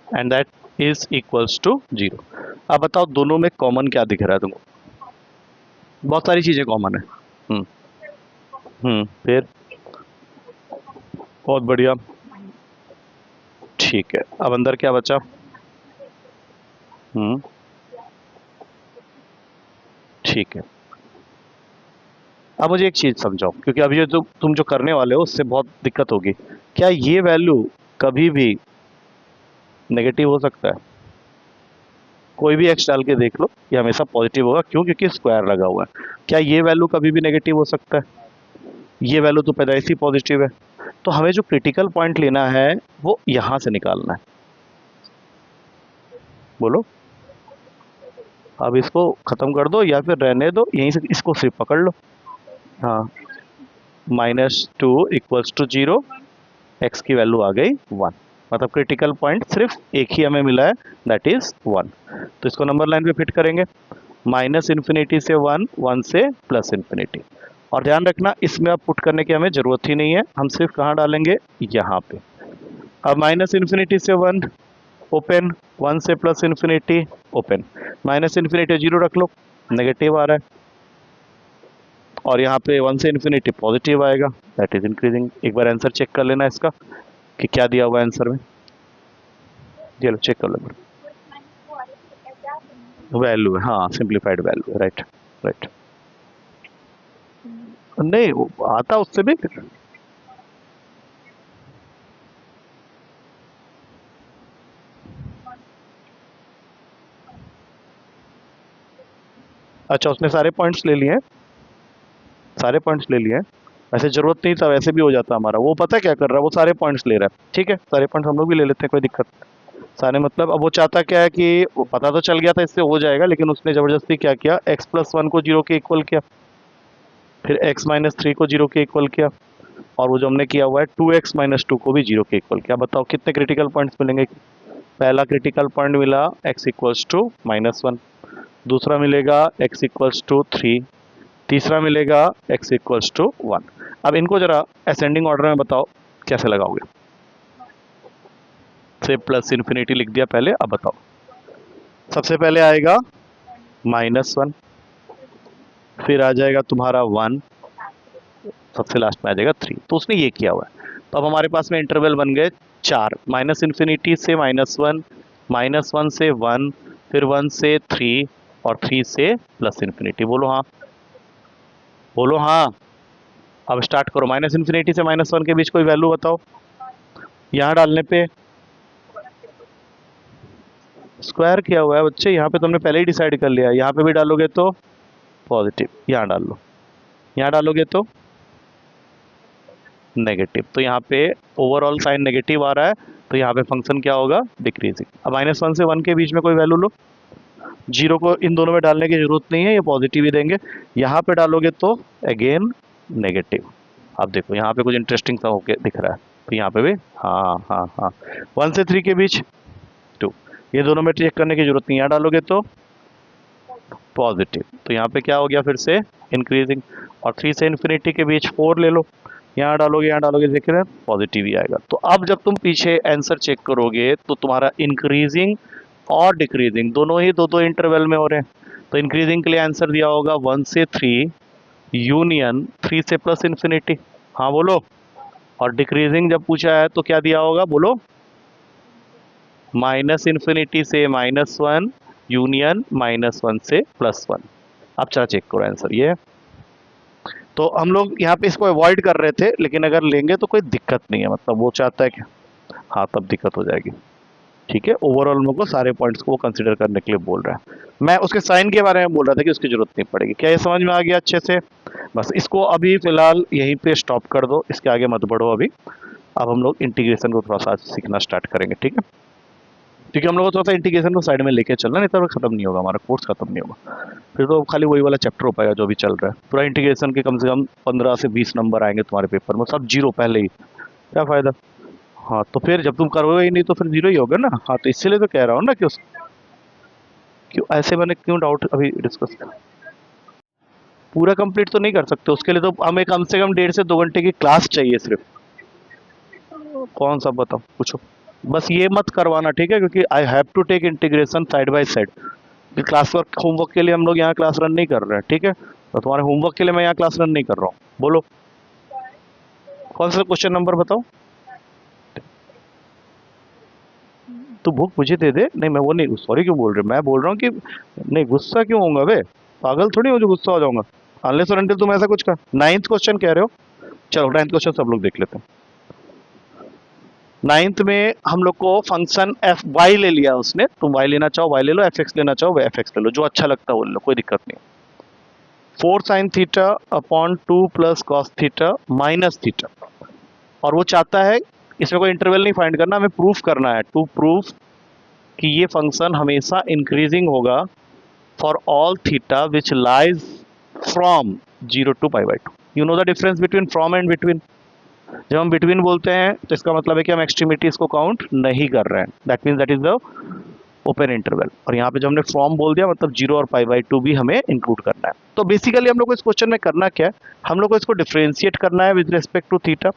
and that is equals to 0। अब बताओ दोनों में कॉमन क्या दिख रहा है तुमको? बहुत सारी चीजें कॉमन है। हम्म, फिर, बहुत बढ़िया, ठीक है, अब अंदर क्या बचा? हम्म, ठीक है। अब मुझे एक चीज समझाओ, क्योंकि अभी ये जो तुम जो करने वाले हो उससे बहुत दिक्कत होगी। क्या ये वैल्यू कभी भी नेगेटिव हो सकता है? कोई भी एक्स डाल के देख लो, ये हमेशा पॉजिटिव होगा, क्यों? क्योंकि स्क्वायर लगा हुआ है। क्या ये वैल्यू कभी भी नेगेटिव हो सकता है? ये वैल्यू तो पैदाइशी पॉजिटिव है। तो हमें जो क्रिटिकल पॉइंट लेना है वो यहां से निकालना है, बोलो। अब इसको खत्म कर दो या फिर रहने दो, यहीं से इसको सिर्फ पकड़ लो। हाँ, -2 = 0, एक्स की वैल्यू आ गई 1, मतलब क्रिटिकल पॉइंट सिर्फ एक ही हमें मिला है, दैट इज 1। तो इसको नंबर लाइन पे फिट करेंगे, -इन्फिनिटी से 1, 1 से प्लस इन्फिनिटी। और ध्यान रखना इसमें अब पुट करने की हमें जरूरत ही नहीं है, हम सिर्फ कहाँ डालेंगे, यहाँ पे। अब -इन्फिनिटी से 1 ओपन, 1 से प्लस इन्फिनिटी ओपन, -इन्फिनिटी 0 रख लो, नेगेटिव आ रहा है, और यहाँ पे 1 से इन्फिनिटी पॉजिटिव आएगा, दैट इज इंक्रीजिंग। एक बार आंसर चेक कर लेना इसका कि क्या दिया हुआ है आंसर में, चलो चेक कर लो। वैल्यू है, हाँ, सिंप्लीफाइड वैल्यू है, राइट, राइट। नहीं, वो आता उससे भी। अच्छा, उसने सारे पॉइंट्स ले लिए हैं, सारे पॉइंट्स ले लिए हैं, वैसे जरूरत नहीं था, वैसे भी हो जाता हमारा। वो पता क्या कर रहा है, वो सारे पॉइंट्स ले रहा है, ठीक है, सारे पॉइंट्स हम लोग भी ले लेते हैं, कोई दिक्कत नहीं। सारे मतलब अब वो चाहता क्या है कि वो पता तो चल गया था इससे हो जाएगा, लेकिन उसने जबरदस्ती क्या किया, x+1 को 0 के इक्वल किया, फिर x-3 को 0 के इक्वल किया, और वो जो हमने किया हुआ है 2x-2 को भी 0 के इक्वल किया। बताओ कितने क्रिटिकल पॉइंट्स मिलेंगे? पहला क्रिटिकल पॉइंट मिला x=-1, दूसरा मिलेगा x=3, तीसरा मिलेगा x=1। अब इनको जरा असेंडिंग ऑर्डर में बताओ कैसे लगाओगे? से प्लस इन्फिनिटी लिख दिया पहले, अब बताओ। सबसे पहले आएगा -1, फिर आ जाएगा तुम्हारा 1, सबसे लास्ट में आ जाएगा 3। तो उसने ये किया हुआ है। तो अब हमारे पास में इंटरवल बन गए 4, -इन्फिनिटी से -1, -1 से 1, फिर 1 से 3, और 3 से प्लस इन्फिनिटी। बोलो हाँ, बोलो हाँ। अब स्टार्ट करो, माइनस इन्फिनिटी से -1 के बीच कोई वैल्यू बताओ। यहाँ डालने पे स्क्वायर किया हुआ है बच्चे, यहाँ पे तुमने पहले ही डिसाइड कर लिया। यहाँ पे भी डालोगे तो पॉजिटिव, यहाँ डाल लो, यहाँ डालोगे तो नेगेटिव, तो यहाँ पे ओवरऑल साइन नेगेटिव आ रहा है, तो यहाँ पे फंक्शन क्या होगा, डिक्रीजिंग। अब -1 से 1 के बीच में कोई वैल्यू लो, 0 को इन दोनों में डालने की जरूरत नहीं है, ये पॉजिटिव ही देंगे। यहाँ पे डालोगे तो अगेन नेगेटिव। अब देखो यहाँ पे कुछ इंटरेस्टिंग सा होके दिख रहा है, तो यहाँ पे भी हाँ हाँ हाँ, 1 से 3 के बीच 2, ये दोनों में चेक करने की जरूरत नहीं, यहाँ डालोगे तो पॉजिटिव, तो यहाँ पे क्या हो गया फिर से इंक्रीजिंग। और 3 से इन्फिनिटी के बीच 4 ले लो, यहाँ डालोगे देख रहे हैं पॉजिटिव ही आएगा। तो अब जब तुम पीछे आंसर चेक करोगे तो तुम्हारा इंक्रीजिंग और डिक्रीजिंग दोनों ही दो इंटरवल में हो रहे हैं। तो इंक्रीजिंग के लिए आंसर दिया होगा 1 से 3 यूनियन 3 से प्लस इन्फिनिटी, हाँ बोलो। और डिक्रीजिंग जब पूछा है तो क्या दिया होगा, बोलो, माइनस इन्फिनिटी से -1 यूनियन -1 से +1। अब चला चेक करो आंसर ये है। तो हम लोग यहाँ पे इसको अवॉइड कर रहे थे, लेकिन अगर लेंगे तो कोई दिक्कत नहीं है, मतलब वो चाहता है कि हाँ तब दिक्कत हो जाएगी। ठीक है, ओवरऑल हम लोग को सारे पॉइंट्स को कंसीडर करने के लिए बोल रहा है। मैं उसके साइन के बारे में बोल रहा था कि उसकी जरूरत नहीं पड़ेगी। क्या ये समझ में आ गया अच्छे से? बस इसको अभी फिलहाल यहीं पे स्टॉप कर दो, इसके आगे मत बढ़ो अभी। अब हम लोग इंटीग्रेशन को थोड़ा सा सीखना स्टार्ट करेंगे, ठीक है? क्योंकि हम लोग को थोड़ा सा इंटीग्रेशन को साइड में लेके चलना, नहीं तो खत्म नहीं होगा, हमारा कोर्स खत्म नहीं होगा। फिर तो खाली वही वाला चैप्टर हो पाएगा जो भी चल रहा है। पूरा इंटीग्रेशन के कम से कम 15 से 20 नंबर आएंगे तुम्हारे पेपर में, सब जीरो पहले ही, क्या फायदा? हाँ तो फिर जब तुम करोगे ही नहीं तो फिर जीरो ही होगा ना। हाँ तो इसीलिए तो कह रहा हूँ ना कि क्यों ऐसे मैंने क्यों डाउट अभी डिस्कस कर, पूरा कंप्लीट तो नहीं कर सकते, उसके लिए तो हमें कम से कम 1.5 से 2 घंटे की क्लास चाहिए सिर्फ। कौन सा बताओ, पूछो। बस ये मत करवाना, ठीक है? क्योंकि I have to take integration side by side. Class work homework के लिए हम लोग यहाँ क्लास रन नहीं कर रहे हैं, ठीक है? तो तुम्हारे होमवर्क के लिए मैं यहाँ क्लास रन नहीं कर रहा हूँ। बोलो कौन सा क्वेश्चन नंबर बताओ। तो बुक मुझे दे दे। नहीं मैं वो नहीं, सॉरी क्यों बोल रहे, मैं बोल रहा हूँ कि नहीं गुस्सा क्यों होऊंगा बे, पागल थोड़ी हो जो गुस्सा हो जाऊंगा। अनलेस और अनटिल तुम ऐसा कुछ कर। 9th क्वेश्चन कह रहे हो, चलो 9th क्वेश्चन सब लोग देख लेते हैं। 9th में हम लोग को फंक्शन एफ वाई ले लिया उसने, तुम वाई लेना चाहो वाई ले लो, एफ एक्स लेना चाहो एफ एक्स ले लो, जो अच्छा लगता है वो ले लो, कोई दिक्कत नहीं। 4 sin theta upon 2 plus cos theta minus theta, और वो चाहता है, इसमें कोई इंटरवल नहीं फाइंड करना, हमें प्रूफ करना है, टू प्रूफ कि ये फंक्शन हमेशा इंक्रीजिंग होगा for all theta which lies from 0 to π/2। You know the difference between from and between? जब हम बिटवीन बोलते हैं तो इसका मतलब है कि हम एक्सट्रीमिटीज को काउंट नहीं कर रहे हैं, that means that is the open interval. और यहाँ पे जब हमने फ्रॉम बोल दिया मतलब 0 और π/2 भी हमें इंक्लूड करना है। तो बेसिकली हम लोग को इस क्वेश्चन में करना क्या है, हम लोग को इसको डिफरेंशिएट करना है विद रिस्पेक्ट टू थीटा,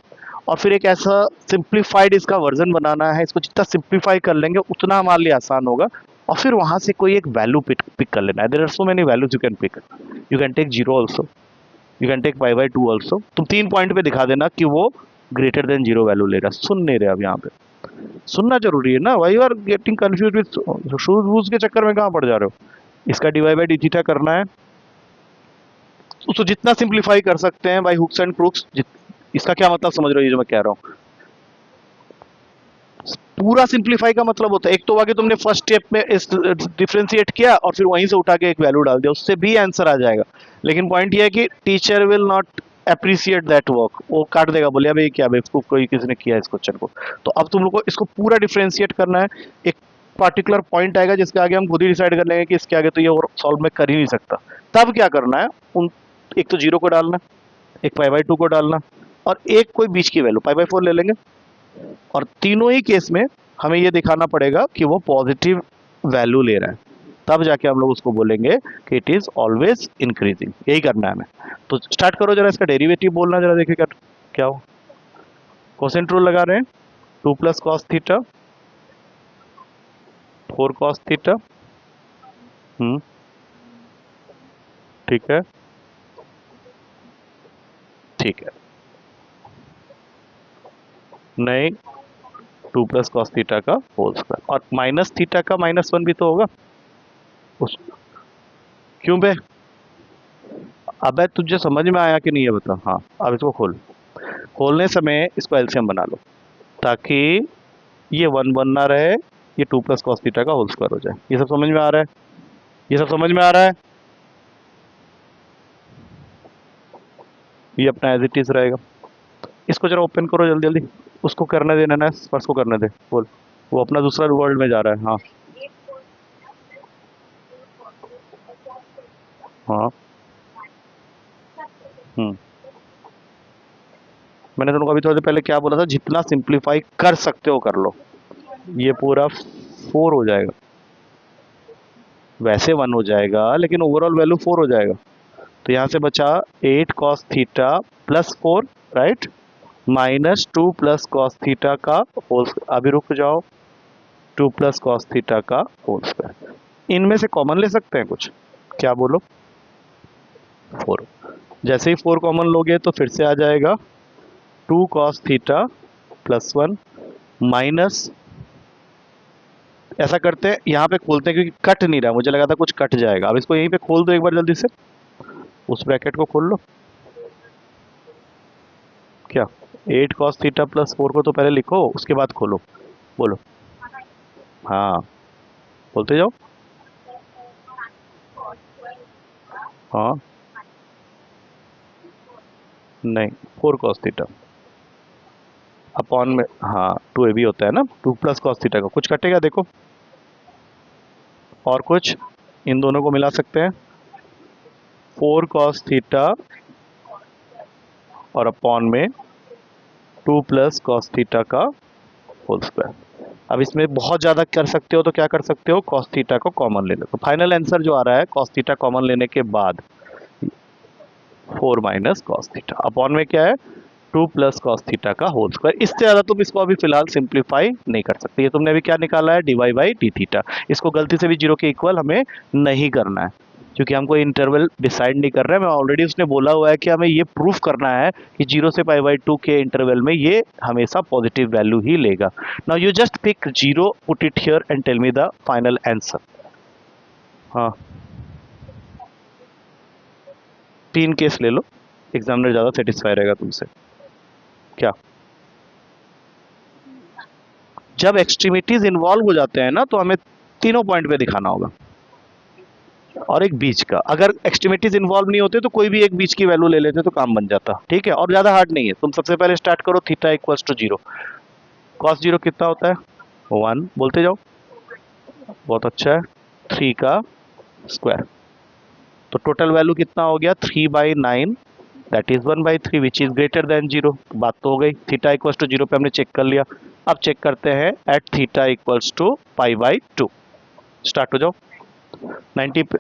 और फिर एक ऐसा सिंप्लीफाइड इसका वर्जन बनाना है। इसको जितना सिंप्लीफाई कर लेंगे उतना हमारे लिए आसान होगा, और फिर वहां से कोई एक वैल्यू पिक कर लेना है। There are so many values you can pick, you can take 0 also, you can take π/2 also. तुम 3 पॉइंट पे दिखा देना कि वो ग्रेटर देन 0 वैल्यू ले रहा है। सुन नहीं रहे अब यहाँ पे, सुनना जरूरी है ना। Why you are getting confuse with शूज वूज के चक्कर में कहाँ पड़ जा रहे हो? इसका डिवाइड बाई डी थीटा करना है, उसको जितना सिंप्लीफाई कर सकते हैं बाई हुक्स एंड क्रूक्स। इसका क्या मतलब समझ रहे हो ये जो मैं कह रहा हूँ? पूरा सिंप्लीफाई का मतलब होता है, एक तो आगे तुमने फर्स्ट स्टेप में इस डिफरेंशिएट किया और फिर वहीं से उठा के एक वैल्यू डाल दिया, उससे भी आंसर आ जाएगा। लेकिन पॉइंट ये है कि teacher will not appreciate that work, वो काट देगा, बोलिए भाई क्या बेवकूफ कोई किसी ने किया इस क्वेश्चन को। तो अब तुम लोग को इसको पूरा डिफरेंशिएट करना है। एक पार्टिकुलर पॉइंट आएगा जिसके आगे हम खुद ही डिसाइड कर लेंगे कि इसके आगे तो ये और सॉल्व में कर ही नहीं सकता। तब क्या करना है, उन एक तो 0 को डालना, एक π/2 को डालना, और एक कोई बीच की वैल्यू π/4 ले लेंगे। और तीनों ही केस में हमें ये दिखाना पड़ेगा कि वो पॉजिटिव वैल्यू ले रहा है, तब जाके हम लोग उसको बोलेंगे कि इट इज ऑलवेज इंक्रीजिंग। यही करना है हमें। तो स्टार्ट करो जरा, इसका डेरिवेटिव बोलना जरा, देखिए क्या हो। कोसेंट रूल लगा रहे हैं, 2 plus cos theta 4 cos theta. ठीक है ठीक है, नहीं 2 प्लस कॉस थीटा का होल स्क्वायर, और माइनस थीटा का -1 भी तो होगा उस, क्यों बे? अब तुझे समझ में आया कि नहीं है बता। हाँ, अब इसको खोलने समय इसको एलसीएम बना लो, ताकि ये 1 1 ना रहे, ये 2 प्लस कॉस थीटा का होल स्क्वायर हो जाए। ये सब समझ में आ रहा है? ये सब समझ में आ रहा है? ये अपना एज इट इज रहेगा। इसको जरा ओपन करो जल्दी जल्दी। उसको करने देना ना, स्पर्श को करने दे। बोल, वो अपना दूसरा वर्ल्ड में जा रहा है। हाँ हाँ। हम्म। मैंने तुमको अभी थोड़ी देर पहले क्या बोला था, जितना सिंप्लीफाई कर सकते हो कर लो। ये पूरा 4 हो जाएगा, वैसे 1 हो जाएगा लेकिन ओवरऑल वैल्यू 4 हो जाएगा। तो यहाँ से बचा 8 cos theta plus 4, right, minus 2 plus cos theta का होल। अभी रुक जाओ, 2 प्लस कॉस थीटा का होल स्क्वायर। इनमें से कॉमन ले सकते हैं कुछ? क्या बोलो? 4। जैसे ही 4 कॉमन लोगे तो फिर से आ जाएगा 2 कॉस थीटा प्लस 1 माइनस, ऐसा करते हैं यहाँ पे खोलते हैं क्योंकि कट नहीं रहा, मुझे लगा था कुछ कट जाएगा। अब इसको यहीं पे खोल दो एक बार जल्दी से, उस ब्रैकेट को खोल लो। क्या 8 कॉस थीटा प्लस 4 को तो पहले लिखो, उसके बाद खोलो। बोलो। हाँ, बोलते जाओ। हाँ, नहीं, 4 कॉस थीटा अपॉन में, हाँ 2 ए भी होता है ना, 2 प्लस कॉस थीटा का कुछ कटेगा देखो, और कुछ इन दोनों को मिला सकते हैं, 4 कॉस थीटा और अपॉन में 2 प्लस कॉस थीटा का होल स्क्वायर। अब इसमें बहुत ज़्यादा कर सकते हो तो क्या कर सकते हो, कॉस थीटा को कॉमन ले लो। तो फाइनल आंसर जो आ रहा है कॉस थीटा कॉमन लेने के बाद 4 माइनस कॉस थीटा अपॉन में क्या है, 2 प्लस कॉस थीटा का होल स्क्वायर। इससे ज़्यादा तुम इसको अभी फिलहाल सिंप्लीफाई नहीं कर सकते। ये तुमने अभी क्या निकाला है, d y by d theta. इसको गलती से भी 0 के इक्वल हमें नहीं करना है, क्योंकि हमको इंटरवल डिसाइड नहीं कर रहा है। मैं ऑलरेडी उसने बोला हुआ है कि हमें ये प्रूफ करना है कि 0 से π/2 के इंटरवल में ये हमेशा पॉजिटिव वैल्यू ही लेगा। Now you just pick 0, put it here and tell me the final answer. हाँ, 3 केस ले लो, एग्जामिनर ज़्यादा सेटिस्फाई रहेगा तुमसे। क्या? जब एक्सट्रीमिटीज इन्वॉल्व हो जाते हैं ना तो हमें तीनों पॉइंट पे दिखाना होगा, और एक बीच का। अगर एक्सट्रीमिटीज इन्वॉल्व नहीं होते तो कोई भी एक बीच की वैल्यू ले लेते तो काम बन जाता। ठीक है, और ज्यादा हार्ड नहीं है। तुम सबसे पहले स्टार्ट करो, थीटा इक्वल्स टू 0, कॉस 0 कितना होता है, 1, बोलते जाओ। बहुत अच्छा है, 3 का स्क्वायर, तो टोटल वैल्यू कितना हो गया, 3/9, that is 1/3 which is greater than 0। बात तो हो गई, थीटा इक्वल्स टू 0 पे हमने चेक कर लिया। अब चेक करते हैं at theta equals to π/2। Start हो जाओ, 90 पे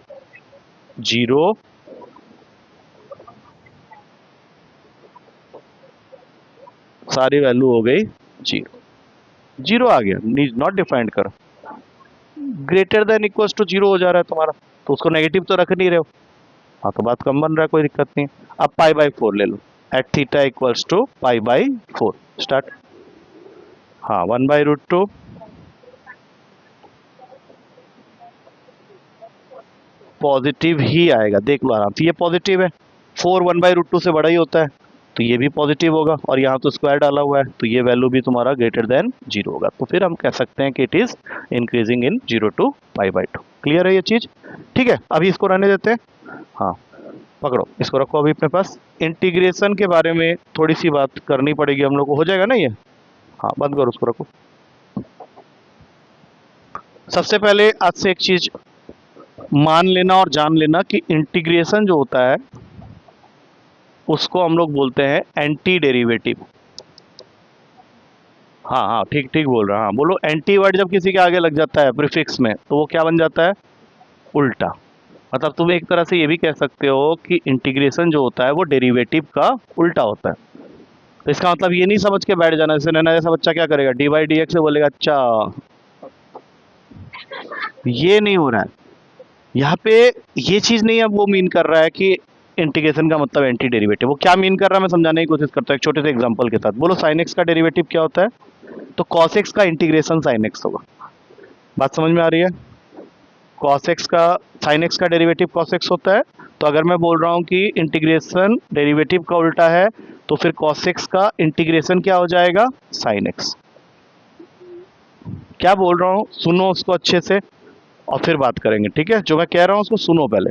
0, सारी वैल्यू हो गई 0, 0 आ गया, नीड नॉट डिफाइंड करो। ग्रेटर देन इक्वल्स टू 0 हो जा रहा है तुम्हारा, तो उसको नेगेटिव तो रख नहीं रहे हो। हाँ, तो बात कम बन रहा है, कोई दिक्कत नहीं। अब π/4 ले लो, at theta equals to π/4। Start. हाँ, 1/√2, पॉजिटिव ही आएगा, देख लो आराम से, ये पॉजिटिव है। 4 1/√2 से बड़ा ही होता है, तो ये भी पॉजिटिव होगा, और यहाँ तो स्क्वायर डाला हुआ है, तो ये वैल्यू भी तुम्हारा ग्रेटर देन 0 होगा। तो फिर हम कह सकते हैं कि it is increasing in 0 to π/2। Clear है ये चीज? ठीक है, अभी इसको रहने देते हैं। हाँ, पकड़ो, इसको रखो अभी अपने पास। इंटीग्रेशन के बारे में थोड़ी सी बात करनी पड़ेगी हम लोग को, हो जाएगा ना ये? हाँ, बंद करो, उसको रखो। सबसे पहले आज से एक चीज मान लेना और जान लेना कि इंटीग्रेशन जो होता है उसको हम लोग बोलते हैं एंटी डेरिवेटिव। हाँ हाँ, ठीक ठीक बोल रहा, हाँ बोलो। एंटी वर्ड जब किसी के आगे लग जाता है प्रीफिक्स में तो वो क्या बन जाता है, उल्टा। मतलब तुम एक तरह से ये भी कह सकते हो कि इंटीग्रेशन जो होता है वो डेरिवेटिव का उल्टा होता है। तो इसका मतलब ये नहीं समझ के बैठ जाना, जैसे नैना जैसा बच्चा क्या करेगा, dy/dx से बोलेगा अच्छा, ये नहीं हो रहा है यहाँ पे। ये चीज नहीं अब वो मीन कर रहा है कि इंटीग्रेशन का मतलब एंटी डेरिवेटिव। वो क्या मीन कर रहा है मैं समझाने की कोशिश करता हूँ एक छोटे से एग्जांपल के साथ। बोलो साइन एक्स का डेरिवेटिव क्या होता है, तो कॉस एक्स का इंटीग्रेशन साइन एक्स होगा। बात समझ में आ रही है? कॉस एक्स का, साइन एक्स का डेरिवेटिव कॉस एक्स होता है, तो अगर मैं बोल रहा हूँ कि इंटीग्रेशन डेरिवेटिव का उल्टा है तो फिर cos x का इंटीग्रेशन क्या हो जाएगा, sin x। क्या बोल रहा हूँ सुनो उसको अच्छे से और फिर बात करेंगे, ठीक है। जो मैं कह रहा हूँ उसको सुनो पहले।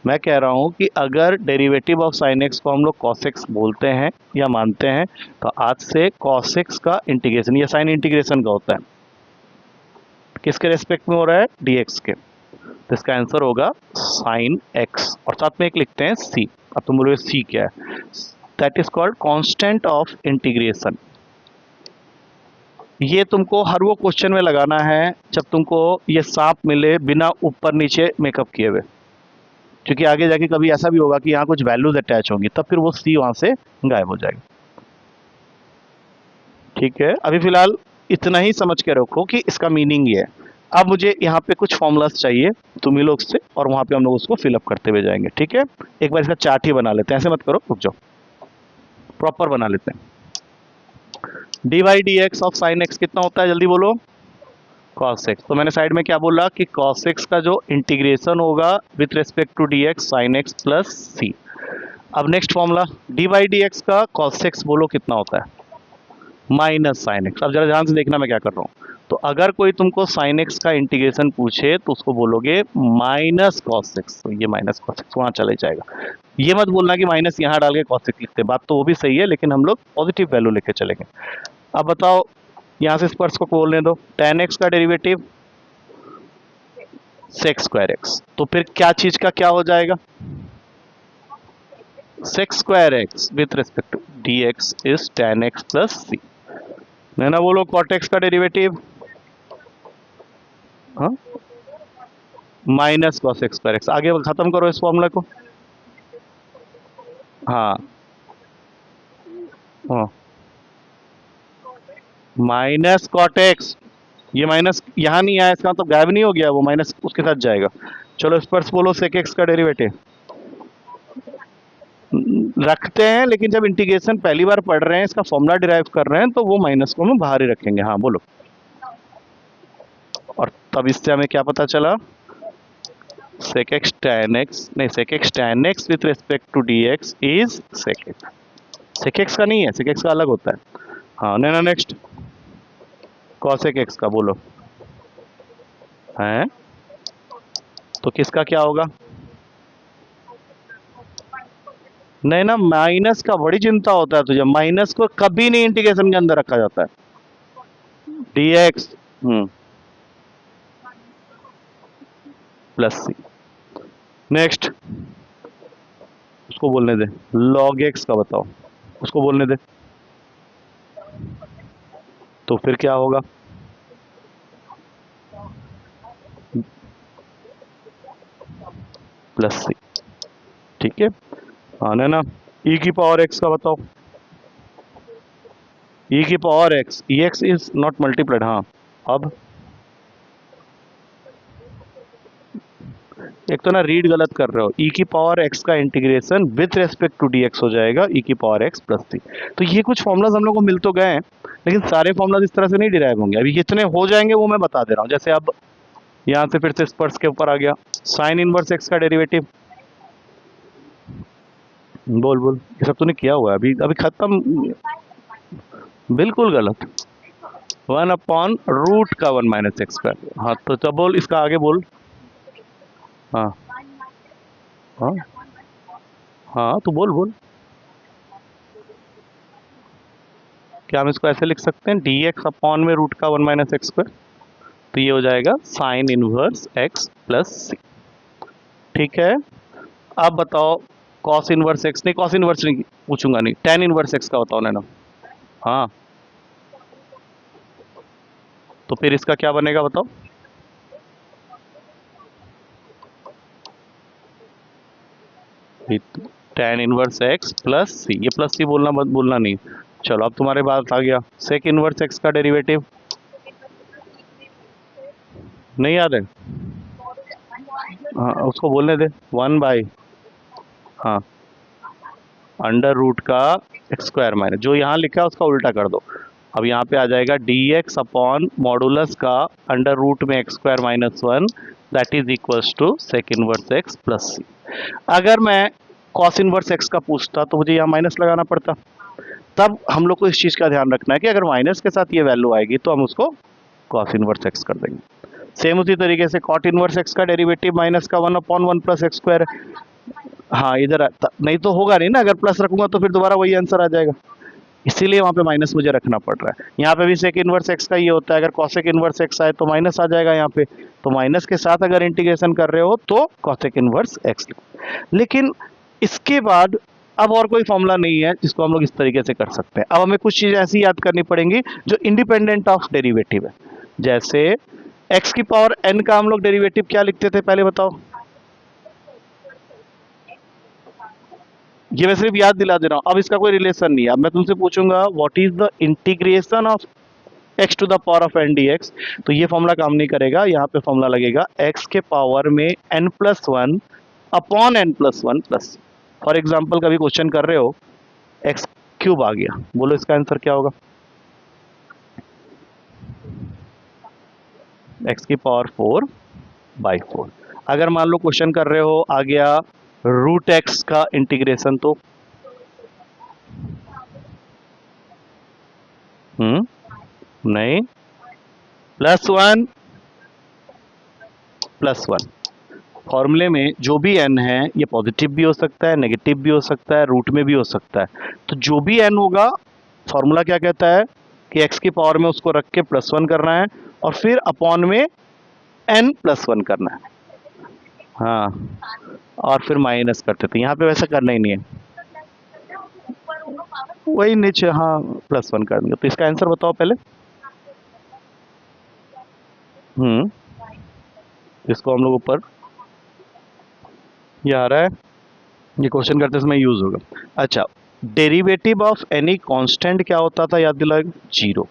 मैं कह रहा हूँ कि अगर डेरिवेटिव ऑफ sin x को हम लोग cos x बोलते हैं या मानते हैं तो आज से cos x का इंटीग्रेशन या साइन इंटीग्रेशन का होता है, किसके रेस्पेक्ट में हो रहा है, dx के। तो इसका आंसर होगा sin x और साथ में एक लिखते हैं c। अब तुम बोलोगे c क्या है, that is called constant of integration. ये तुमको हर वो क्वेश्चन में लगाना है जब तुमको ये सांप मिले बिना ऊपर नीचे मेकअप किए हुए, क्योंकि आगे जाके कभी ऐसा भी होगा कि यहाँ कुछ वैल्यूज अटैच होंगी, तब फिर वो सी वहां से गायब हो जाएगा। ठीक है, अभी फिलहाल इतना ही समझ के रखो कि इसका मीनिंग ये है। अब मुझे यहाँ पे कुछ फॉर्मूलाज चाहिए तुम ही लोग से और वहां पे हम लोग उसको फिलअप करते हुए जाएंगे, ठीक है। एक बार इसका चार्ट ही बना लेते हैं, ऐसे मत करो, रुक जाओ, प्रॉपर बना लेते हैं। D y d x of sine x कितना होता है, जल्दी बोलो, cos x। तो मैंने साइड में क्या बोला कि cos x का जो इंटीग्रेशन होगा with respect to d x sine x plus c. अब next formula d y d x का cos x बोलो कितना होता है, माइनस साइन एक्स। अब जरा ध्यान से देखना मैं क्या कर रहा हूँ। तो अगर कोई तुमको साइन एक्स का इंटीग्रेशन पूछे तो उसको बोलोगे माइनस कॉस एक्स, तो ये माइनस कॉस एक्स वहां चले जाएगा। ये मत बोलना कि माइनस यहाँ डाल के कॉस एक्स लिखते, बात तो वो भी सही है लेकिन हम लोग पॉजिटिव वैल्यू लेके चलेंगे। अब बताओ यहाँ से स्पर्श को बोलने दो, टेन एक्स का डेरिवेटिव सेक स्क्वायर एक्स, तो फिर क्या चीज का क्या हो जाएगा, sec square x with respect to d x is tan x plus c. ना बोलो कॉट एक्स का derivative minus cosec square x. आगे खत्म करो इस फॉर्मूला को। हाँ हाँ, माइनस कॉट एक्स, ये माइनस यहाँ नहीं आया, इसका मतलब गायब नहीं हो गया, वो माइनस उसके साथ जाएगा। चलो इस पर बोलो सेक एक्स का डेरिवेटिव रखते हैं, लेकिन जब इंटीग्रेशन पहली बार पढ़ रहे हैं, इसका फॉर्मूला डिराइव कर रहे हैं, तो वो माइनस को हम बाहर ही रखेंगे। हाँ बोलो। और तब इससे हमें क्या पता चला, sec x tan x, नहीं sec x tan x with respect to dx is sec x। sec x का नहीं है, sec x का अलग होता है। हाँ ना नेक्स्ट cosec x का बोलो है, तो किसका क्या होगा, नहीं ना, माइनस का बड़ी चिंता होता है तुझे, माइनस को कभी नहीं इंटीग्रेशन के अंदर रखा जाता है, dx प्लस सी। नेक्स्ट उसको बोलने दे, log x का बताओ, उसको बोलने दे, तो फिर क्या होगा, प्लस सी। ठीक है, हाँ ना e की पावर x का बताओ, e की power x, ex is not multiplied. हाँ अब एक तो ना रीड गलत कर रहे हो, e की पावर x का integration with respect to dx हो जाएगा e की पावर x प्लस सी। तो ये कुछ फॉर्मुलाज हम लोग को मिल तो गए हैं, लेकिन सारे फॉर्मुलाज इस तरह से नहीं डिराइव होंगे, अभी कितने हो जाएंगे वो मैं बता दे रहा हूँ। जैसे अब यहाँ से फिर से स्पर्श के ऊपर आ गया, साइन इनवर्स x का डेरिवेटिव, बोल बोल, ये सब तूने किया हुआ है, अभी अभी खत्म, बिल्कुल गलत, 1/रूट का 1 माइनस एक्स स्क्वायर। हाँ तो जब बोल इसका आगे बोल, हाँ हाँ हाँ तो बोल बोल, क्या हम इसको ऐसे लिख सकते हैं, डी एक्स अपॉन में रूट का 1 माइनस एक्स स्क्वायर, तो ये हो जाएगा साइन इनवर्स एक्स प्लस सी। ठीक है, अब बताओ कॉस इनवर्स एक्स, नहीं कॉस इनवर्स नहीं पूछूंगा, नहीं टेन इनवर्स एक्स का बताओ ना। हाँ तो फिर इसका क्या बनेगा बताओ, टेन इनवर्स एक्स प्लस सी, ये प्लस सी बोलना मत बोलना नहीं। चलो अब तुम्हारे बात आ गया, सेक इनवर्स एक्स का डेरिवेटिव नहीं याद है, हाँ उसको बोलने दे, 1/, हाँ अंडर रूट का एक्स स्क्वायर माइनस, जो यहाँ लिखा है उसका उल्टा कर दो। अब यहाँ पे आ जाएगा डी एक्स अपॉन मॉडुलस का अंडर रूट में x square minus 1 that is equals to sec inverse x plus c. अगर मैं कॉस इनवर्स एक्स का पूछता तो मुझे यहाँ माइनस लगाना पड़ता। तब हम लोग को इस चीज़ का ध्यान रखना है कि अगर माइनस के साथ ये वैल्यू आएगी तो हम उसको कॉस इनवर्स एक्स कर देंगे। सेम उसी तरीके से कॉट इनवर्स एक्स का डेरिवेटिव माइनस का 1/1 प्लस एक्स स्क्वायर। हाँ इधर नहीं तो होगा नहीं ना, अगर प्लस रखूंगा तो फिर दोबारा वही आंसर आ जाएगा, इसीलिए वहाँ पे माइनस मुझे रखना पड़ रहा है। यहाँ पे भी सेक इनवर्स एक्स का ये होता है, अगर कॉसेक इनवर्स एक्स आए तो माइनस आ जाएगा यहाँ पे, तो माइनस के साथ अगर इंटीग्रेशन कर रहे हो तो कॉसेक इनवर्स एक्स। लेकिन इसके बाद अब और कोई फॉर्मूला नहीं है जिसको हम लोग इस तरीके से कर सकते हैं। अब हमें कुछ चीज़ ऐसी याद करनी पड़ेंगी जो इंडिपेंडेंट ऑफ डेरिवेटिव है। जैसे एक्स की पावर एन का हम लोग डेरिवेटिव क्या लिखते थे पहले बताओ? ये मैं सिर्फ याद दिला दे रहा हूं, अब इसका कोई रिलेशन नहीं है। अब मैं तुमसे पूछूंगा what is the integration of x to the power of n d x, तो ये फॉर्मूला काम नहीं करेगा। यहाँ पे फॉर्मूला लगेगा एक्स के पावर में n plus one upon n plus one plus. For example कभी क्वेश्चन कर रहे हो एक्स क्यूब आ गया, बोलो इसका आंसर क्या होगा? एक्स की पावर 4/4। अगर मान लो क्वेश्चन कर रहे हो आ गया रूट एक्स का इंटीग्रेशन, तो नहीं, +1 फॉर्मूले में जो भी n है ये पॉजिटिव भी हो सकता है, नेगेटिव भी हो सकता है, रूट में भी हो सकता है। तो जो भी n होगा फॉर्मूला क्या कहता है कि x की पावर में उसको रख के +1 करना है और फिर अपॉन में n + 1 करना है। हाँ, और फिर माइनस करते थे, यहाँ पे वैसा करना ही नहीं है, वही नीचे हाँ +1 कर देंगे। तो इसका आंसर बताओ पहले। इसको हम लोग ऊपर, ये आ रहा है, ये क्वेश्चन करते समय यूज होगा। अच्छा, डेरिवेटिव ऑफ एनी कांस्टेंट क्या होता था याद दिलाओ? 0।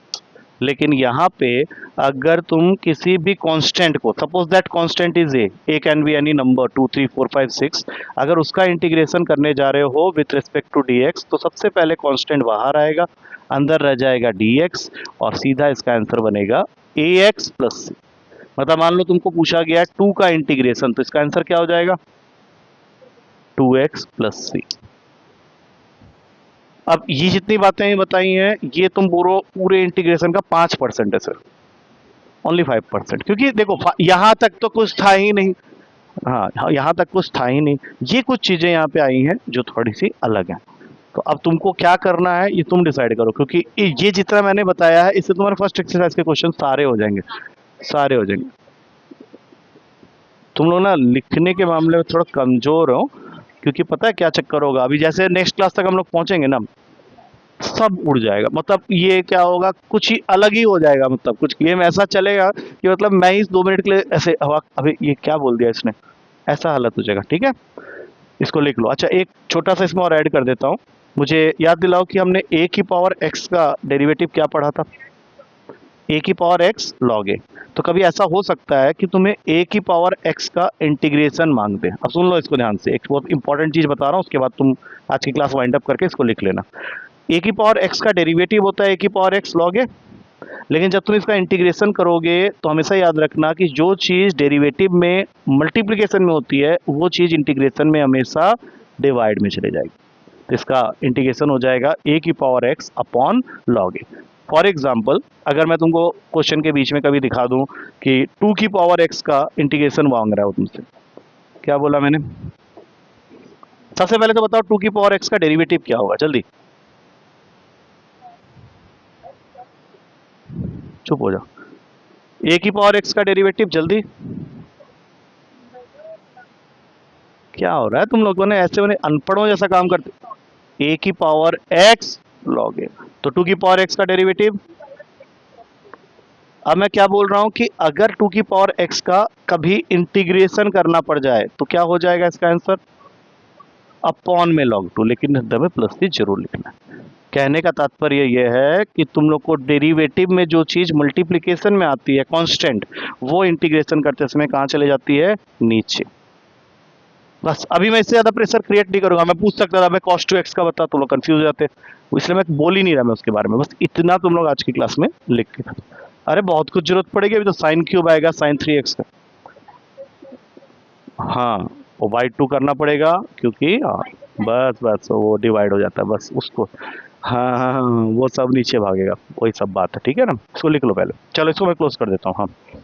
लेकिन यहाँ पे अगर तुम किसी भी कांस्टेंट को, suppose that constant is a can be any number 2 3 4 5 6, अगर उसका इंटीग्रेशन करने जा रहे हो विथ रिस्पेक्ट टू dx, तो सबसे पहले कांस्टेंट बाहर आएगा, अंदर रह जाएगा dx और सीधा इसका आंसर बनेगा ax प्लस सी। मतलब मान लो तुमको पूछा गया 2 का इंटीग्रेशन, तो इसका आंसर क्या हो जाएगा? 2x plus c. अब ये जितनी बातें बताई हैं ये तुम पूरे इंटीग्रेशन का 5% है सर, ओनली 5%, क्योंकि देखो यहां तक तो कुछ था ही नहीं। हाँ, यहाँ तक कुछ था ही नहीं, ये कुछ चीजें यहाँ पे आई हैं जो थोड़ी सी अलग हैं। तो अब तुमको क्या करना है ये तुम डिसाइड करो, क्योंकि ये जितना मैंने बताया है इससे तुम्हारे फर्स्ट एक्सरसाइज के क्वेश्चन सारे हो जाएंगे, सारे हो जाएंगे। तुम लोग ना लिखने के मामले में थोड़ा कमजोर हो, क्योंकि पता है क्या चक्कर होगा, अभी जैसे नेक्स्ट क्लास तक हम लोग पहुंचेंगे ना सब उड़ जाएगा। मतलब ये क्या होगा, कुछ ही अलग ही हो जाएगा, मतलब कुछ गेम ऐसा चलेगा कि मतलब मैं इस 2 मिनट के लिए ऐसे हवा, अभी ये क्या बोल दिया इसने, ऐसा हालत हो जाएगा। ठीक है, इसको लिख लो। अच्छा, एक छोटा सा इसमें और ऐड कर देता हूँ, मुझे याद दिलाओ कि हमने a की पावर x का डेरिवेटिव क्या पढ़ा था? a की पावर x log a। तो कभी ऐसा हो सकता है कि तुम्हें a की पावर x का इंटीग्रेशन मांग दे। अब सुन लो इसको ध्यान से, एक बहुत इंपॉर्टेंट चीज बता रहा हूँ, उसके बाद तुम आज की क्लास वाइंड अप करके इसको लिख लेना। a की पावर x का डेरिवेटिव होता है a की पावर x log a, लेकिन जब तुम इसका इंटीग्रेशन करोगे तो हमेशा याद रखना कि जो चीज़ डेरिवेटिव में मल्टीप्लिकेशन में होती है वो चीज़ इंटीग्रेशन में हमेशा डिवाइड में चले जाएगी। तो इसका इंटीग्रेशन हो जाएगा a की power x upon log a। For example अगर मैं तुमको क्वेश्चन के बीच में कभी दिखा दूं कि 2 की पावर x का इंटीग्रेशन मांग रहा हो तुमसे, क्या बोला मैंने? सबसे पहले तो बताओ 2 की पावर x का डेरिवेटिव क्या होगा, जल्दी चुप हो जाओ। a की पावर x का डेरिवेटिव, जल्दी, क्या हो रहा है तुम लोगों ने, ऐसे मैंने अनपढ़ों जैसा काम करते। a की पावर x log a, तो 2 की पावर x का डेरिवेटिव। अब मैं क्या बोल रहा हूं कि अगर 2 की पावर x का कभी इंटीग्रेशन करना पड़ जाए तो क्या हो जाएगा इसका आंसर? अपॉन में log 2, लेकिन हमें प्लस सी जरूर लिखना है। कहने का तात्पर्य यह है कि तुम लोग को डेरिवेटिव में जो चीज मल्टीप्लिकेशन में आती है कांस्टेंट, वो इंटीग्रेशन करते समय कहां चले जाती है? नीचे। बस अभी मैं इससे ज्यादा प्रेशर क्रिएट नहीं करूंगा। मैं पूछ सकता था मैं cos 2x का बता, तुम लोग कंफ्यूज हो जाते, इसलिए मैं बोल ही नहीं रहा मैं उसके बारे में। बस इतना तुम लोग आज की क्लास में लिख के, अरे बहुत कुछ जरूरत पड़ेगी, अभी तो sin क्यूब आएगा sin 3x का। हाँ, वो बाई 2 करना पड़ेगा क्योंकि बस बस वो डिवाइड हो जाता है बस उसको। हाँ हाँ हाँ हाँ, वो सब नीचे भागेगा, वही सब बात है, ठीक है ना। इसको लिख लो पहले, चलो इसको मैं क्लोज कर देता हूँ। हाँ